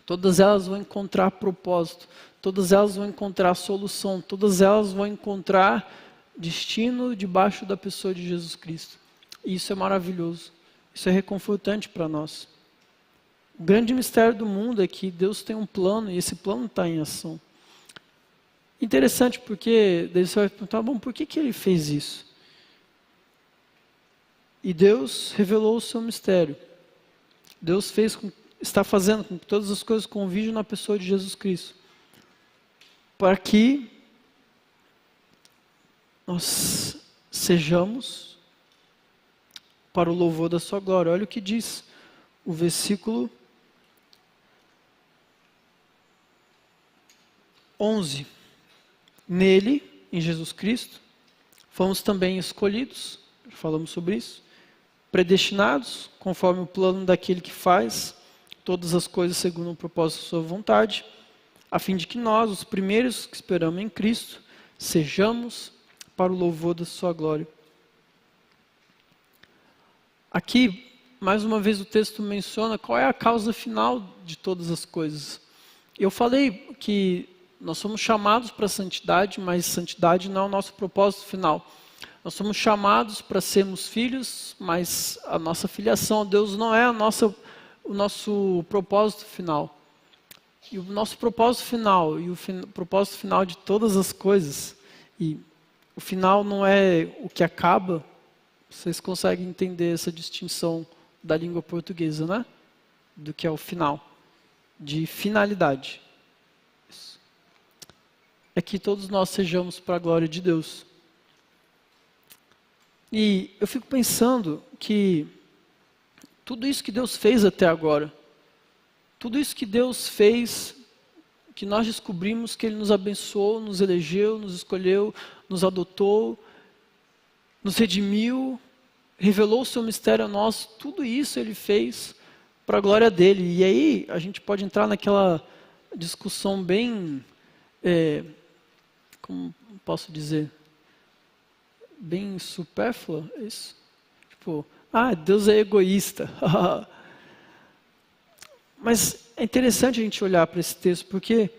Todas elas vão encontrar propósito, todas elas vão encontrar solução, todas elas vão encontrar destino debaixo da pessoa de Jesus Cristo. E isso é maravilhoso, isso é reconfortante para nós. O grande mistério do mundo é que Deus tem um plano e esse plano está em ação. Interessante porque daí você vai perguntar, bom, por que ele fez isso? E Deus revelou o seu mistério. Deus está fazendo com que todas as coisas convirjam na pessoa de Jesus Cristo. Para que nós sejamos para o louvor da sua glória. Olha o que diz o versículo 11. Nele, em Jesus Cristo, fomos também escolhidos, falamos sobre isso, predestinados, conforme o plano daquele que faz todas as coisas segundo o propósito da sua vontade, a fim de que nós, os primeiros que esperamos em Cristo, sejamos para o louvor da sua glória. Aqui, mais uma vez, o texto menciona qual é a causa final de todas as coisas. Eu falei que nós somos chamados para a santidade, mas santidade não é o nosso propósito final. Nós somos chamados para sermos filhos, mas a nossa filiação a Deus não é o nosso propósito final. E o nosso propósito final, e o propósito final de todas as coisas, e o final não é o que acaba. Vocês conseguem entender essa distinção da língua portuguesa, né? Do que é o final, de finalidade. Isso. É que todos nós sejamos para a glória de Deus. E eu fico pensando que tudo isso que Deus fez até agora, tudo isso que Deus fez, que nós descobrimos que Ele nos abençoou, nos elegeu, nos escolheu, nos adotou, nos redimiu, revelou o seu mistério a nós, tudo isso Ele fez para a glória dEle. E aí a gente pode entrar naquela discussão bem, como posso dizer, bem supérflua, isso? Tipo, Deus é egoísta. Mas é interessante a gente olhar para esse texto, porque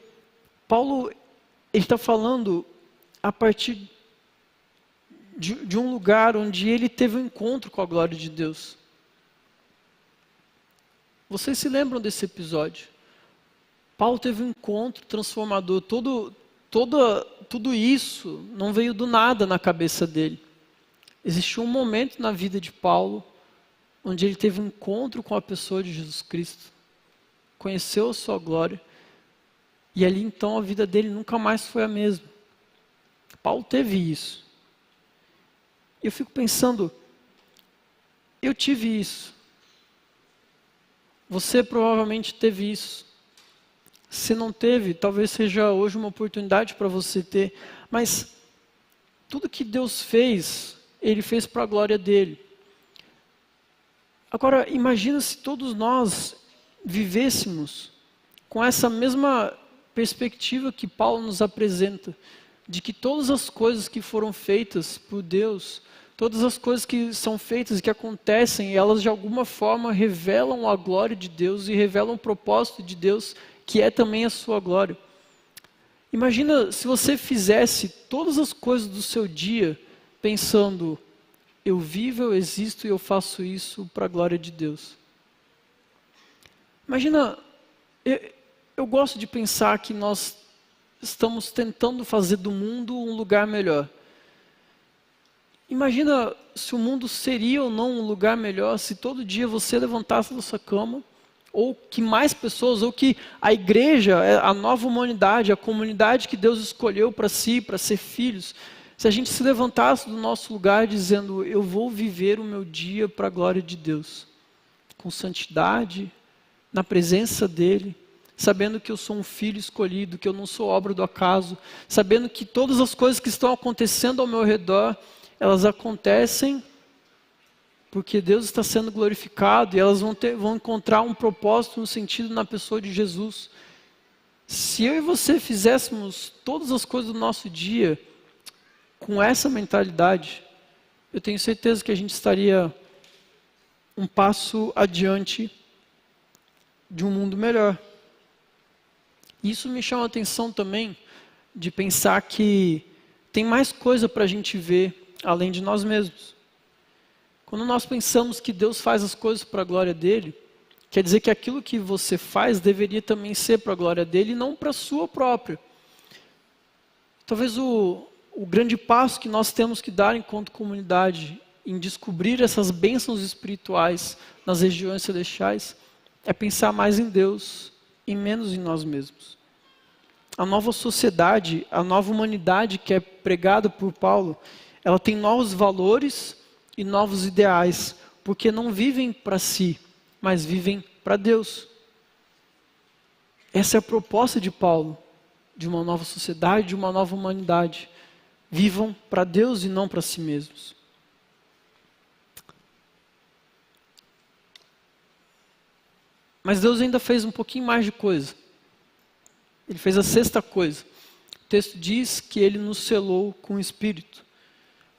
Paulo está falando a partir de um lugar onde ele teve um encontro com a glória de Deus. Vocês se lembram desse episódio? Paulo teve um encontro transformador. Tudo isso não veio do nada na cabeça dele. Existiu um momento na vida de Paulo onde ele teve um encontro com a pessoa de Jesus Cristo, conheceu a sua glória, e ali então a vida dele nunca mais foi a mesma. Paulo teve isso. Eu fico pensando, eu tive isso. Você provavelmente teve isso. Se não teve, talvez seja hoje uma oportunidade para você ter. Mas tudo que Deus fez, Ele fez para a glória dEle. Agora, imagina se todos nós vivêssemos com essa mesma perspectiva que Paulo nos apresenta, de que todas as coisas que foram feitas por Deus, todas as coisas que são feitas e que acontecem, elas de alguma forma revelam a glória de Deus e revelam o propósito de Deus, que é também a sua glória. Imagina se você fizesse todas as coisas do seu dia pensando, eu vivo, eu existo e eu faço isso para a glória de Deus. Imagina, eu gosto de pensar que nós estamos tentando fazer do mundo um lugar melhor. Imagina se o mundo seria ou não um lugar melhor se todo dia você levantasse da sua cama, ou que mais pessoas, ou que a igreja, a nova humanidade, a comunidade que Deus escolheu para si, para ser filhos, se a gente se levantasse do nosso lugar dizendo, eu vou viver o meu dia para a glória de Deus, com santidade, na presença dEle, sabendo que eu sou um filho escolhido, que eu não sou obra do acaso, sabendo que todas as coisas que estão acontecendo ao meu redor, elas acontecem porque Deus está sendo glorificado e elas vão encontrar um propósito, um sentido na pessoa de Jesus. Se eu e você fizéssemos todas as coisas do nosso dia com essa mentalidade, eu tenho certeza que a gente estaria um passo adiante de um mundo melhor. Isso me chama a atenção também de pensar que tem mais coisa para a gente ver além de nós mesmos. Quando nós pensamos que Deus faz as coisas para a glória dele, quer dizer que aquilo que você faz deveria também ser para a glória dele e não para a sua própria. Talvez o grande passo que nós temos que dar enquanto comunidade em descobrir essas bênçãos espirituais nas regiões celestiais é pensar mais em Deus e menos em nós mesmos. A nova sociedade, a nova humanidade que é pregada por Paulo, ela tem novos valores e novos ideais, porque não vivem para si, mas vivem para Deus. Essa é a proposta de Paulo, de uma nova sociedade, de uma nova humanidade. Vivam para Deus e não para si mesmos. Mas Deus ainda fez um pouquinho mais de coisa. Ele fez a sexta coisa. O texto diz que ele nos selou com o Espírito.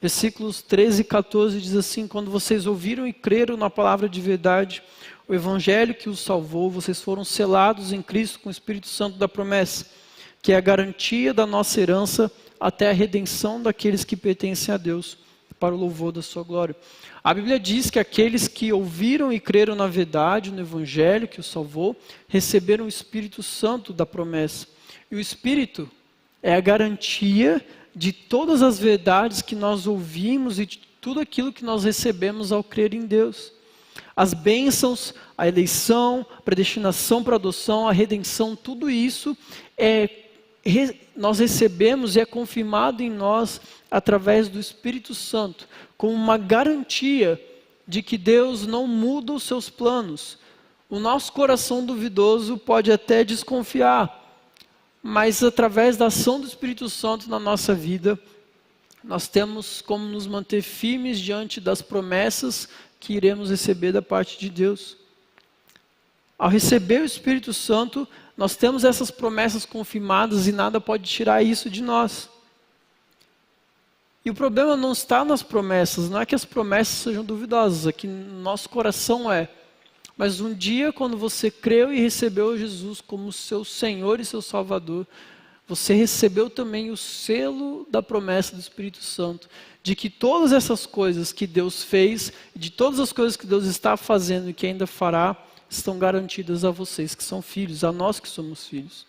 Versículos 13 e 14 diz assim: quando vocês ouviram e creram na palavra de verdade, o evangelho que os salvou, vocês foram selados em Cristo com o Espírito Santo da promessa, que é a garantia da nossa herança até a redenção daqueles que pertencem a Deus, para o louvor da sua glória. A Bíblia diz que aqueles que ouviram e creram na verdade, no evangelho que os salvou, receberam o Espírito Santo da promessa. E o Espírito é a garantia de todas as verdades que nós ouvimos e de tudo aquilo que nós recebemos ao crer em Deus. As bênçãos, a eleição, a predestinação para a adoção, a redenção, tudo isso nós recebemos e é confirmado em nós através do Espírito Santo, como uma garantia de que Deus não muda os seus planos. O nosso coração duvidoso pode até desconfiar, mas através da ação do Espírito Santo na nossa vida, nós temos como nos manter firmes diante das promessas que iremos receber da parte de Deus. Ao receber o Espírito Santo, nós temos essas promessas confirmadas e nada pode tirar isso de nós. E o problema não está nas promessas, não é que as promessas sejam duvidosas, é que nosso coração é. Mas um dia, quando você creu e recebeu Jesus como seu Senhor e seu Salvador, você recebeu também o selo da promessa do Espírito Santo, de que todas essas coisas que Deus fez, de todas as coisas que Deus está fazendo e que ainda fará, estão garantidas a vocês que são filhos, a nós que somos filhos.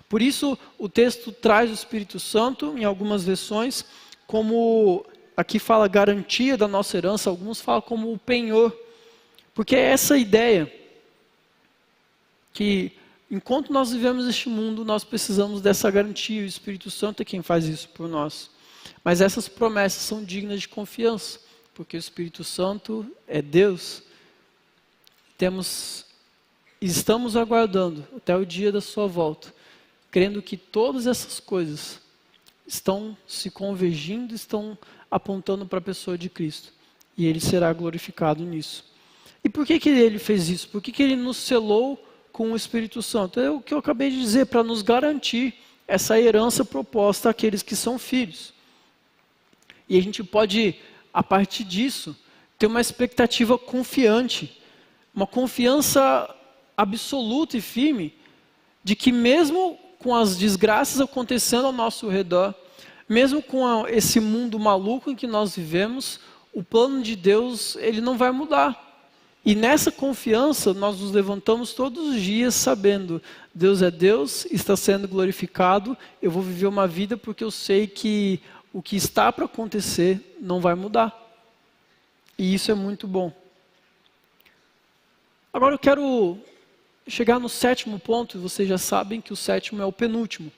Por isso, o texto traz o Espírito Santo, em algumas versões, como, aqui fala garantia da nossa herança, alguns falam como o penhor, porque é essa ideia, que enquanto nós vivemos neste mundo, nós precisamos dessa garantia, o Espírito Santo é quem faz isso por nós. Mas essas promessas são dignas de confiança, porque o Espírito Santo é Deus. Estamos aguardando até o dia da sua volta, crendo que todas essas coisas estão se convergindo, estão apontando para a pessoa de Cristo. E Ele será glorificado nisso. E por que Ele fez isso? Por que Ele nos selou com o Espírito Santo? É o que eu acabei de dizer, para nos garantir essa herança proposta àqueles que são filhos. E a gente pode, a partir disso, ter uma expectativa confiante, uma confiança absoluta e firme, de que mesmo com as desgraças acontecendo ao nosso redor, mesmo com esse mundo maluco em que nós vivemos, o plano de Deus, ele não vai mudar. E nessa confiança, nós nos levantamos todos os dias sabendo, Deus é Deus, está sendo glorificado, eu vou viver uma vida porque eu sei que o que está para acontecer não vai mudar. E isso é muito bom. Agora eu quero chegar no sétimo ponto, e vocês já sabem que o sétimo é o penúltimo,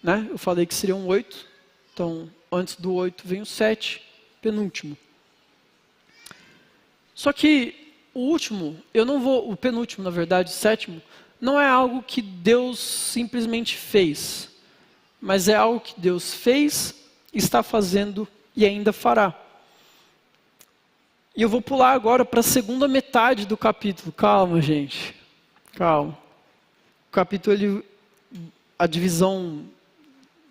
né? Eu falei que seriam 8, então antes do 8 vem o 7, penúltimo. Só que o último, o penúltimo na verdade, o sétimo, não é algo que Deus simplesmente fez, mas é algo que Deus fez, está fazendo e ainda fará. E eu vou pular agora para a segunda metade do capítulo. Calma, gente. Calma. O capítulo, a divisão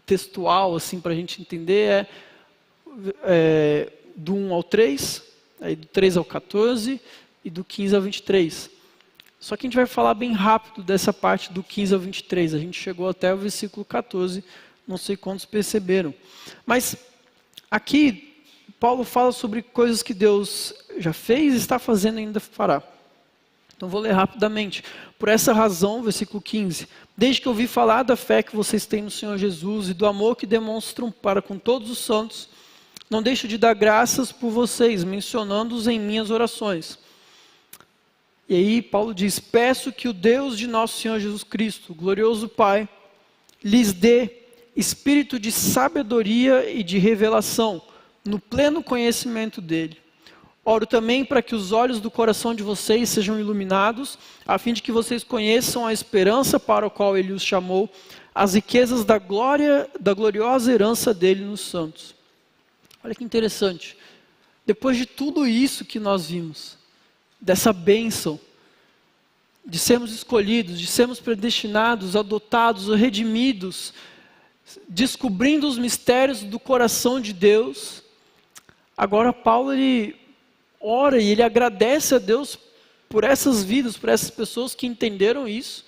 textual, assim, para a gente entender, do 1 ao 3, aí do 3 ao 14 e do 15 ao 23. Só que a gente vai falar bem rápido dessa parte do 15 ao 23. A gente chegou até o versículo 14, não sei quantos perceberam. Mas aqui, Paulo fala sobre coisas que Deus já fez, está fazendo e ainda fará. Então vou ler rapidamente. Por essa razão, versículo 15. Desde que ouvi falar da fé que vocês têm no Senhor Jesus e do amor que demonstram para com todos os santos, não deixo de dar graças por vocês, mencionando-os em minhas orações. E aí Paulo diz, peço que o Deus de nosso Senhor Jesus Cristo, o glorioso Pai, lhes dê espírito de sabedoria e de revelação, no pleno conhecimento dele. Oro também para que os olhos do coração de vocês sejam iluminados, a fim de que vocês conheçam a esperança para a qual ele os chamou, as riquezas da glória, da gloriosa herança dele nos santos. Olha que interessante. Depois de tudo isso que nós vimos, dessa bênção, de sermos escolhidos, de sermos predestinados, adotados, redimidos, descobrindo os mistérios do coração de Deus, agora Paulo ele ora e ele agradece a Deus por essas vidas, por essas pessoas que entenderam isso,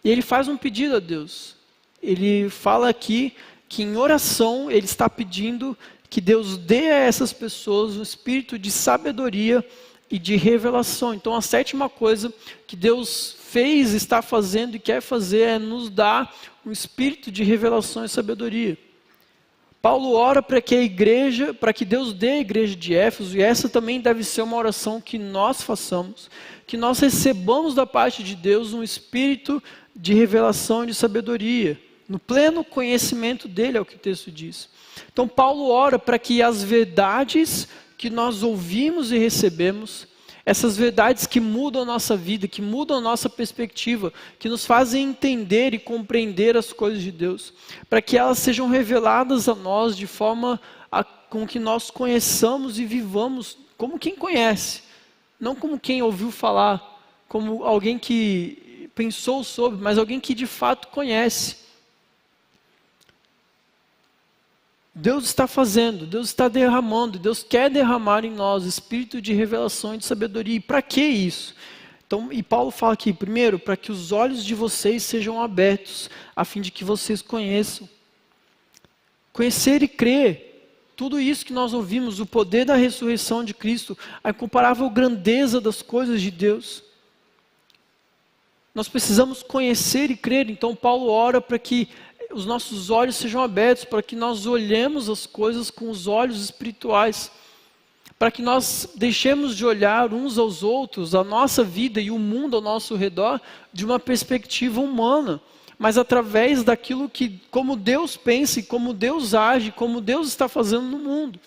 e ele faz um pedido a Deus. Ele fala aqui que em oração ele está pedindo que Deus dê a essas pessoas um espírito de sabedoria e de revelação. Então a sétima coisa que Deus fez, está fazendo e quer fazer é nos dar um espírito de revelação e sabedoria. Paulo ora para que a igreja, para que Deus dê à igreja de Éfeso, e essa também deve ser uma oração que nós façamos, que nós recebamos da parte de Deus um espírito de revelação e de sabedoria, no pleno conhecimento dele, é o que o texto diz. Então Paulo ora para que as verdades que nós ouvimos e recebemos, essas verdades que mudam a nossa vida, que mudam a nossa perspectiva, que nos fazem entender e compreender as coisas de Deus, para que elas sejam reveladas a nós de forma com que nós conheçamos e vivamos como quem conhece, não como quem ouviu falar, como alguém que pensou sobre, mas alguém que de fato conhece. Deus está fazendo, Deus está derramando, Deus quer derramar em nós espírito de revelação e de sabedoria. E para que isso? Então, e Paulo fala aqui, primeiro, para que os olhos de vocês sejam abertos, a fim de que vocês conheçam. Conhecer e crer, tudo isso que nós ouvimos, o poder da ressurreição de Cristo, a incomparável grandeza das coisas de Deus. Nós precisamos conhecer e crer, então Paulo ora para que os nossos olhos sejam abertos, para que nós olhemos as coisas com os olhos espirituais, para que nós deixemos de olhar uns aos outros, a nossa vida e o mundo ao nosso redor, de uma perspectiva humana, mas através daquilo que, como Deus pensa e como Deus age, como Deus está fazendo no mundo.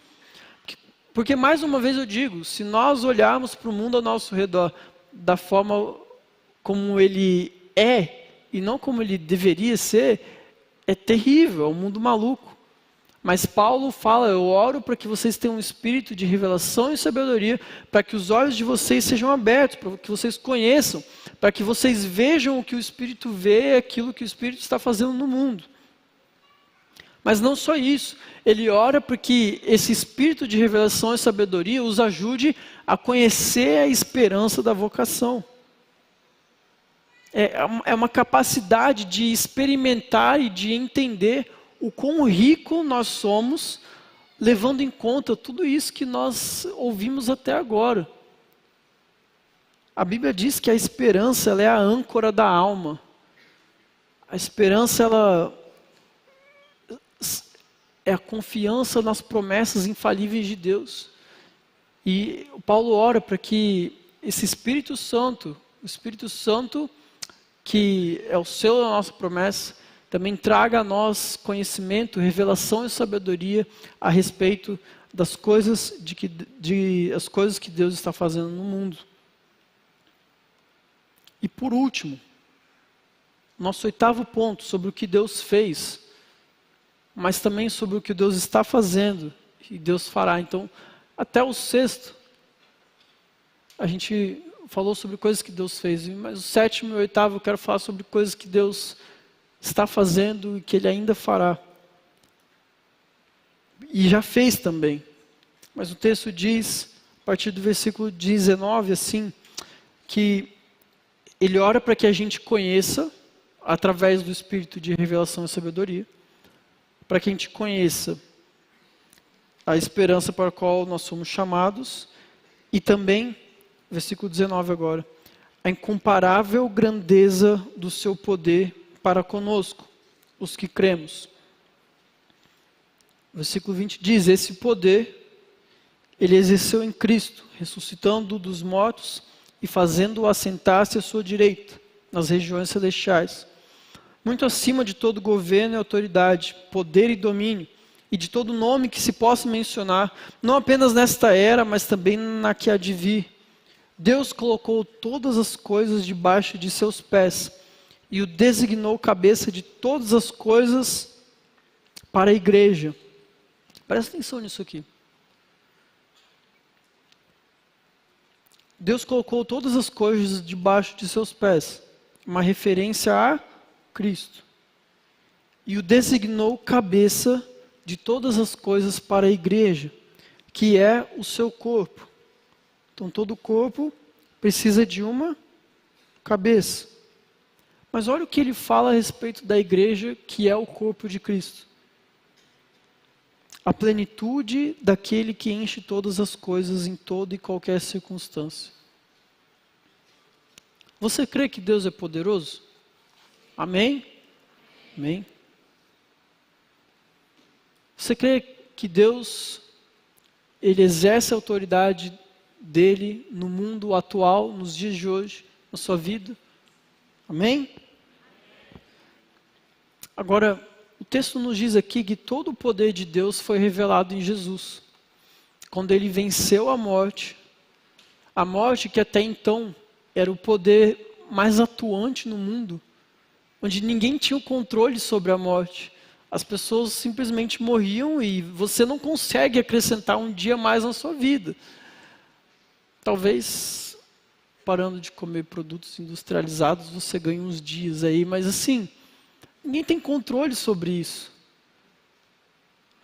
Porque mais uma vez eu digo, se nós olharmos para o mundo ao nosso redor da forma como ele é, e não como ele deveria ser, é terrível, é um mundo maluco. Mas Paulo fala, eu oro para que vocês tenham um espírito de revelação e sabedoria, para que os olhos de vocês sejam abertos, para que vocês conheçam, para que vocês vejam o que o Espírito vê, aquilo que o Espírito está fazendo no mundo. Mas não só isso, ele ora para que esse espírito de revelação e sabedoria os ajude a conhecer a esperança da vocação. É uma capacidade de experimentar e de entender o quão rico nós somos, levando em conta tudo isso que nós ouvimos até agora. A Bíblia diz que a esperança ela é a âncora da alma. A esperança ela é a confiança nas promessas infalíveis de Deus. E Paulo ora para que esse Espírito Santo, o Espírito Santo que é o selo da nossa promessa, também traga a nós conhecimento, revelação e sabedoria a respeito das coisas as coisas que Deus está fazendo no mundo. E por último, nosso oitavo ponto sobre o que Deus fez, mas também sobre o que Deus está fazendo e Deus fará. Então, até o sexto, a gente falou sobre coisas que Deus fez, mas o sétimo e o oitavo eu quero falar sobre coisas que Deus está fazendo e que Ele ainda fará. E já fez também. Mas o texto diz, a partir do versículo 19, assim, que Ele ora para que a gente conheça, através do Espírito de revelação e sabedoria, para que a gente conheça a esperança para a qual nós somos chamados, e também, versículo 19 agora, a incomparável grandeza do seu poder para conosco, os que cremos. Versículo 20 diz: esse poder ele exerceu em Cristo, ressuscitando dos mortos e fazendo-o assentar-se à sua direita, nas regiões celestiais, muito acima de todo governo e autoridade, poder e domínio, e de todo nome que se possa mencionar, não apenas nesta era, mas também na que há de vir. Deus colocou todas as coisas debaixo de seus pés, e o designou cabeça de todas as coisas para a igreja. Presta atenção nisso aqui. Deus colocou todas as coisas debaixo de seus pés, uma referência a Cristo. E o designou cabeça de todas as coisas para a igreja, que é o seu corpo. Então todo corpo precisa de uma cabeça. Mas olha o que ele fala a respeito da igreja, que é o corpo de Cristo. A plenitude daquele que enche todas as coisas em toda e qualquer circunstância. Você crê que Deus é poderoso? Amém? Amém. Você crê que Deus, ele exerce a autoridade dele no mundo atual, nos dias de hoje, na sua vida? Amém? Agora, o texto nos diz aqui que todo o poder de Deus foi revelado em Jesus. Quando ele venceu a morte que até então era o poder mais atuante no mundo, onde ninguém tinha o controle sobre a morte. As pessoas simplesmente morriam e você não consegue acrescentar um dia mais na sua vida. Talvez, parando de comer produtos industrializados, você ganhe uns dias aí, mas assim, ninguém tem controle sobre isso.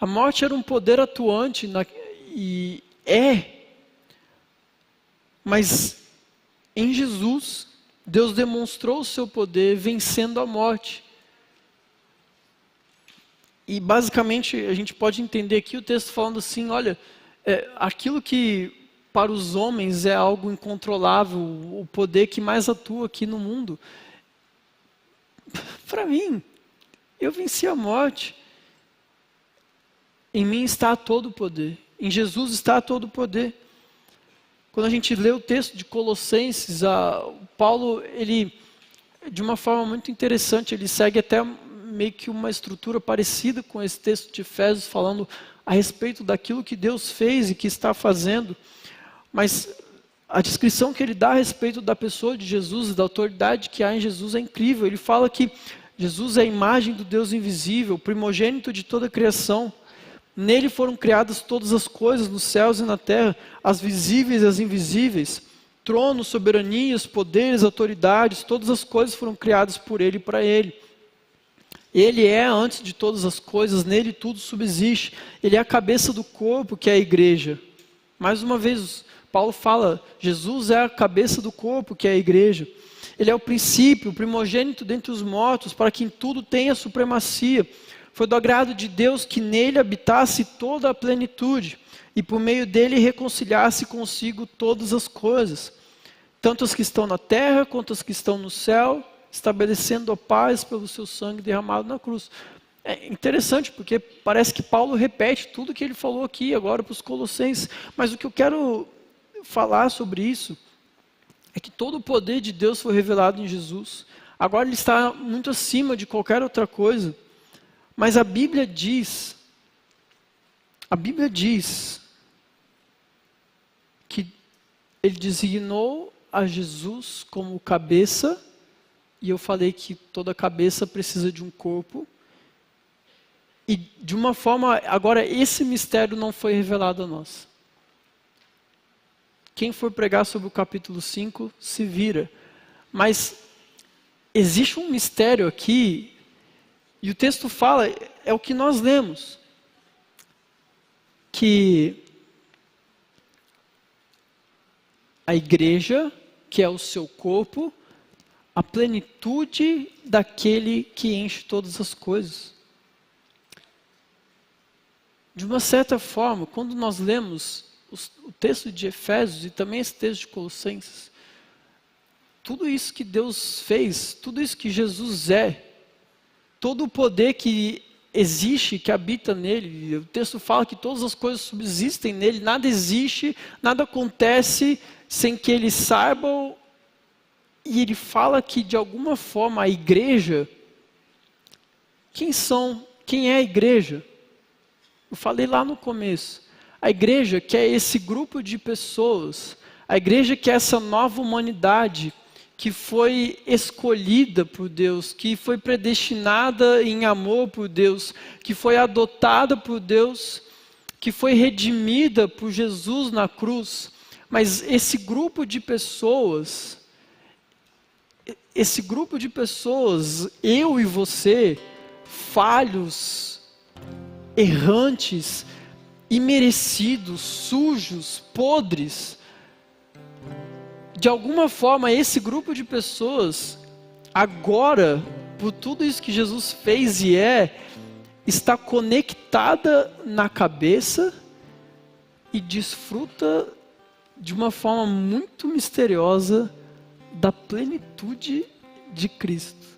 A morte era um poder atuante e mas em Jesus, Deus demonstrou o seu poder vencendo a morte. E basicamente a gente pode entender aqui o texto falando assim, olha, aquilo que para os homens é algo incontrolável, o poder que mais atua aqui no mundo, para mim, eu venci a morte. Em mim está todo o poder. Em Jesus está todo o poder. Quando a gente lê o texto de Colossenses, Paulo, ele, de uma forma muito interessante, ele segue até meio que uma estrutura parecida com esse texto de Efésios, falando a respeito daquilo que Deus fez e que está fazendo. Mas a descrição que ele dá a respeito da pessoa de Jesus e da autoridade que há em Jesus é incrível. Ele fala que Jesus é a imagem do Deus invisível, primogênito de toda a criação. Nele foram criadas todas as coisas nos céus e na terra, as visíveis e as invisíveis, tronos, soberanias, poderes, autoridades, todas as coisas foram criadas por ele e para ele. Ele é antes de todas as coisas, nele tudo subsiste. Ele é a cabeça do corpo, que é a igreja. Mais uma vez, Paulo fala, Jesus é a cabeça do corpo, que é a igreja. Ele é o princípio, o primogênito dentre os mortos, para que em tudo tenha supremacia. Foi do agrado de Deus que nele habitasse toda a plenitude, e por meio dele reconciliasse consigo todas as coisas, tanto as que estão na terra, quanto as que estão no céu, estabelecendo a paz pelo seu sangue derramado na cruz. É interessante, porque parece que Paulo repete tudo que ele falou aqui agora para os Colossenses, mas o que eu quero falar sobre isso é que todo o poder de Deus foi revelado em Jesus. Agora ele está muito acima de qualquer outra coisa. Mas a Bíblia diz que ele designou a Jesus como cabeça, e eu falei que toda cabeça precisa de um corpo, e de uma forma, agora esse mistério não foi revelado a nós. Quem for pregar sobre o capítulo 5, se vira. Mas existe um mistério aqui, e o texto fala, é o que nós lemos, que a igreja, que é o seu corpo, a plenitude daquele que enche todas as coisas. De uma certa forma, quando nós lemos o texto de Efésios e também esse texto de Colossenses, tudo isso que Deus fez, tudo isso que Jesus é, todo o poder que existe, que habita nele, o texto fala que todas as coisas subsistem nele, nada existe, nada acontece sem que ele saiba, e ele fala que de alguma forma a igreja, quem é a igreja? Eu falei lá no começo, a igreja que é esse grupo de pessoas, a igreja que é essa nova humanidade, que foi escolhida por Deus, que foi predestinada em amor por Deus, que foi adotada por Deus, que foi redimida por Jesus na cruz. Mas esse grupo de pessoas, eu e você, falhos, errantes, imerecidos, sujos, podres, de alguma forma esse grupo de pessoas, agora, por tudo isso que Jesus fez e está conectada na cabeça e desfruta de uma forma muito misteriosa da plenitude de Cristo.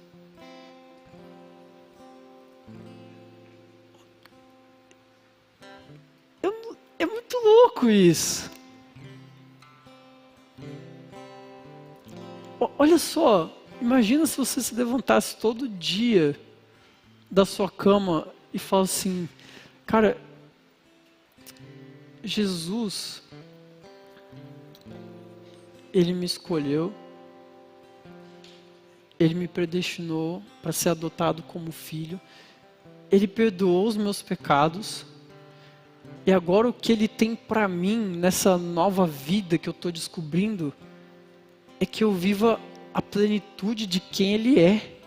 É muito louco isso. Olha só, imagina se você se levantasse todo dia da sua cama e falasse assim, cara, Jesus, Ele me escolheu, Ele me predestinou para ser adotado como filho, Ele perdoou os meus pecados, e agora o que Ele tem para mim nessa nova vida que eu estou descobrindo é que eu viva a plenitude de quem Ele é.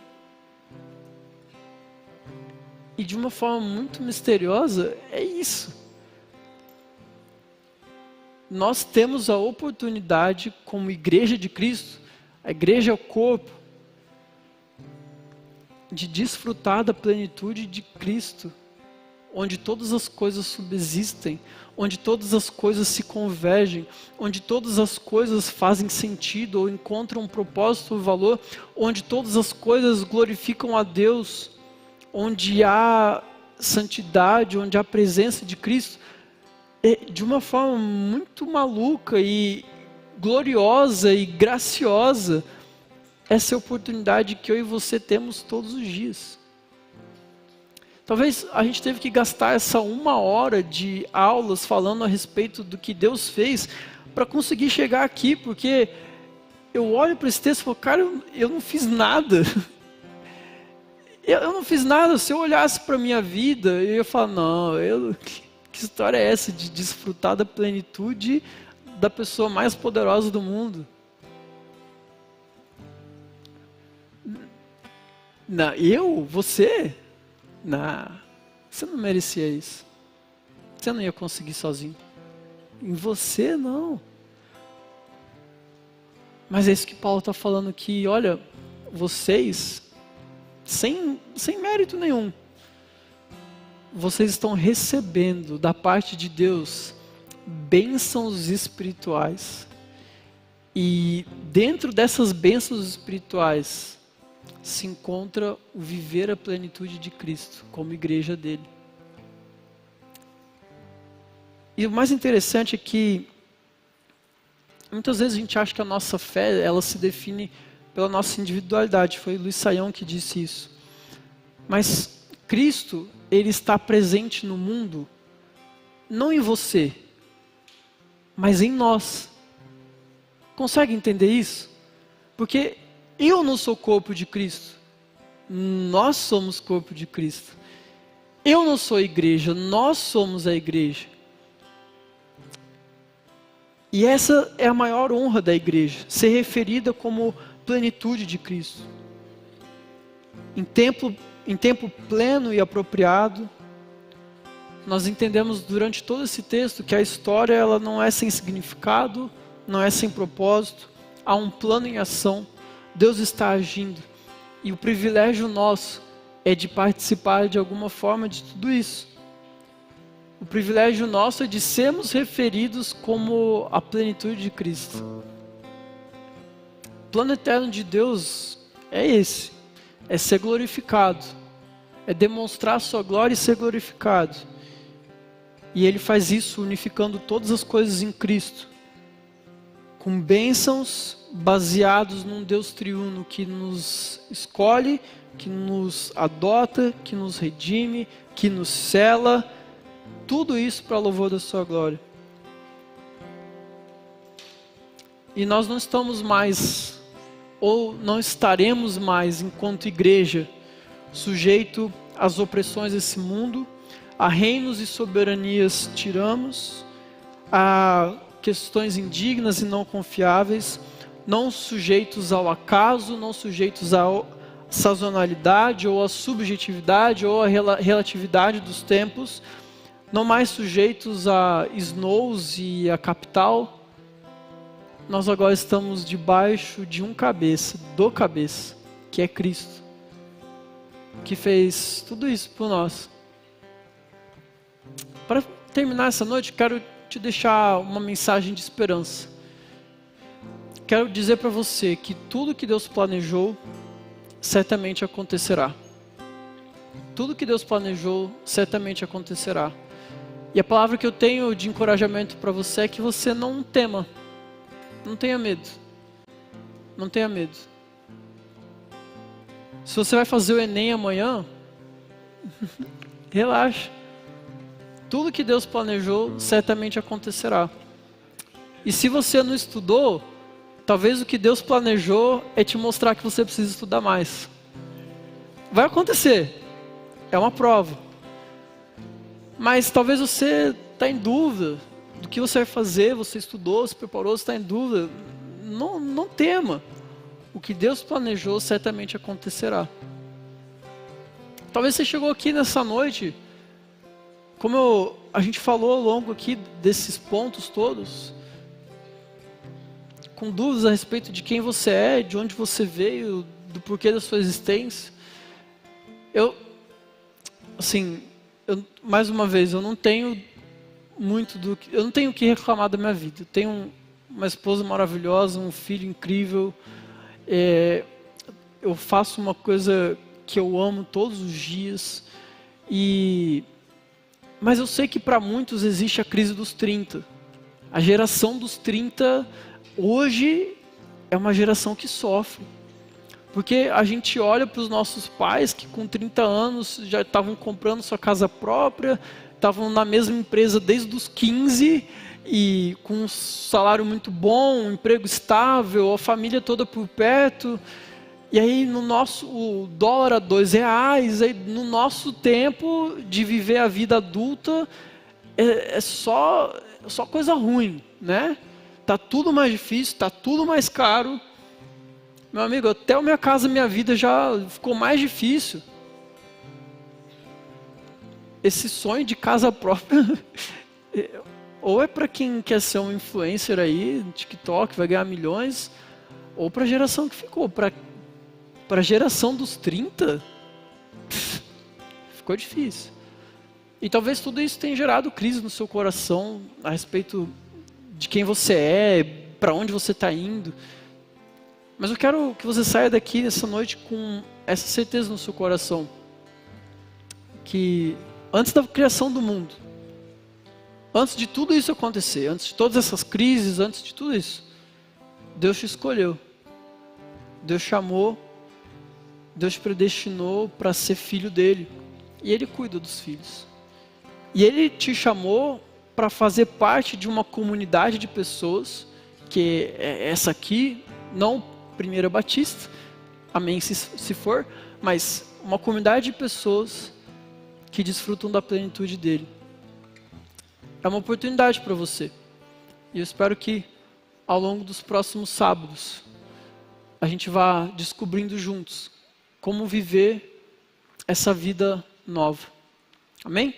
E de uma forma muito misteriosa, é isso. Nós temos a oportunidade, como igreja de Cristo, a igreja é o corpo, de desfrutar da plenitude de Cristo, onde todas as coisas subsistem, onde todas as coisas se convergem, onde todas as coisas fazem sentido ou encontram um propósito ou valor, onde todas as coisas glorificam a Deus, onde há santidade, onde há presença de Cristo, de uma forma muito maluca e gloriosa e graciosa, essa é a oportunidade que eu e você temos todos os dias. Talvez a gente teve que gastar essa 1 hora de aulas falando a respeito do que Deus fez para conseguir chegar aqui, porque eu olho para esse texto e falo, cara, eu não fiz nada. Eu não fiz nada. Se eu olhasse para a minha vida, eu ia falar, não, que história é essa de desfrutar da plenitude da pessoa mais poderosa do mundo? Não, você? Não, você não merecia isso. Você não ia conseguir sozinho. Em você, não. Mas é isso que Paulo está falando aqui. Olha, vocês, sem mérito nenhum, vocês estão recebendo da parte de Deus bênçãos espirituais. E dentro dessas bênçãos espirituais se encontra o viver a plenitude de Cristo como igreja dele. E o mais interessante é que muitas vezes a gente acha que a nossa fé, ela se define pela nossa individualidade. Foi Luiz Saião que disse isso. Mas Cristo, Ele está presente no mundo, não em você, mas em nós. Consegue entender isso? Porque eu não sou corpo de Cristo, nós somos corpo de Cristo. Eu não sou igreja, nós somos a igreja. E essa é a maior honra da igreja, ser referida como plenitude de Cristo. Em tempo pleno e apropriado, nós entendemos durante todo esse texto que a história ela não é sem significado, não é sem propósito, há um plano em ação, Deus está agindo. E o privilégio nosso é de participar de alguma forma de tudo isso. O privilégio nosso é de sermos referidos como a plenitude de Cristo. O plano eterno de Deus é esse, é ser glorificado, é demonstrar a sua glória e ser glorificado. E Ele faz isso unificando todas as coisas em Cristo, com bênçãos baseados num Deus triuno que nos escolhe, que nos adota, que nos redime, que nos sela, tudo isso para louvor da sua glória. E nós não estamos mais, ou não estaremos mais, enquanto igreja, sujeito às opressões desse mundo, a reinos e soberanias tiramos, a questões indignas e não confiáveis, não sujeitos ao acaso, não sujeitos à sazonalidade ou à subjetividade ou à relatividade dos tempos, não mais sujeitos a snows e a capital. Nós agora estamos debaixo de um cabeça, do cabeça, que é Cristo, que fez tudo isso por nós. Para terminar essa noite, quero te deixar uma mensagem de esperança. Quero dizer para você que tudo que Deus planejou, certamente acontecerá. Tudo que Deus planejou, certamente acontecerá. E a palavra que eu tenho de encorajamento para você é que você não tema. Não tenha medo. Não tenha medo. Se você vai fazer o Enem amanhã, relaxa. Tudo que Deus planejou, certamente acontecerá. E se você não estudou, talvez o que Deus planejou é te mostrar que você precisa estudar mais. Vai acontecer. É uma prova. Mas talvez você está em dúvida do que você vai fazer, você estudou, se preparou, você está em dúvida. Não tema. O que Deus planejou certamente acontecerá. Talvez você chegou aqui nessa noite, como a gente falou ao longo aqui desses pontos todos, com dúvidas a respeito de quem você é, de onde você veio, do porquê da sua existência. Mais uma vez, eu não tenho eu não tenho o que reclamar da minha vida. Eu tenho uma esposa maravilhosa, um filho incrível. Eu faço uma coisa que eu amo todos os dias. Mas eu sei que para muitos existe a crise dos 30. A geração dos 30 hoje é uma geração que sofre. Porque a gente olha para os nossos pais que com 30 anos já estavam comprando sua casa própria, estavam na mesma empresa desde os 15 e com um salário muito bom, um emprego estável, a família toda por perto. E aí o dólar a R$2, aí no nosso tempo de viver a vida adulta é só coisa ruim, né? Tá tudo mais difícil, tá tudo mais caro. Meu amigo, até a minha casa, minha vida já ficou mais difícil. Esse sonho de casa própria, ou é para quem quer ser um influencer aí, no TikTok, vai ganhar milhões, ou para a geração que ficou. Para a geração dos 30, ficou difícil. E talvez tudo isso tenha gerado crise no seu coração a respeito de quem você é, para onde você está indo. Mas eu quero que você saia daqui nessa noite com essa certeza no seu coração. Que antes da criação do mundo, antes de tudo isso acontecer, antes de todas essas crises, antes de tudo isso, Deus te escolheu. Deus chamou, Deus te predestinou para ser filho dele. E Ele cuida dos filhos. E Ele te chamou para fazer parte de uma comunidade de pessoas, que é essa aqui, não Primeira Batista, amém se for, mas uma comunidade de pessoas que desfrutam da plenitude dele. É uma oportunidade para você. E eu espero que ao longo dos próximos sábados a gente vá descobrindo juntos como viver essa vida nova. Amém?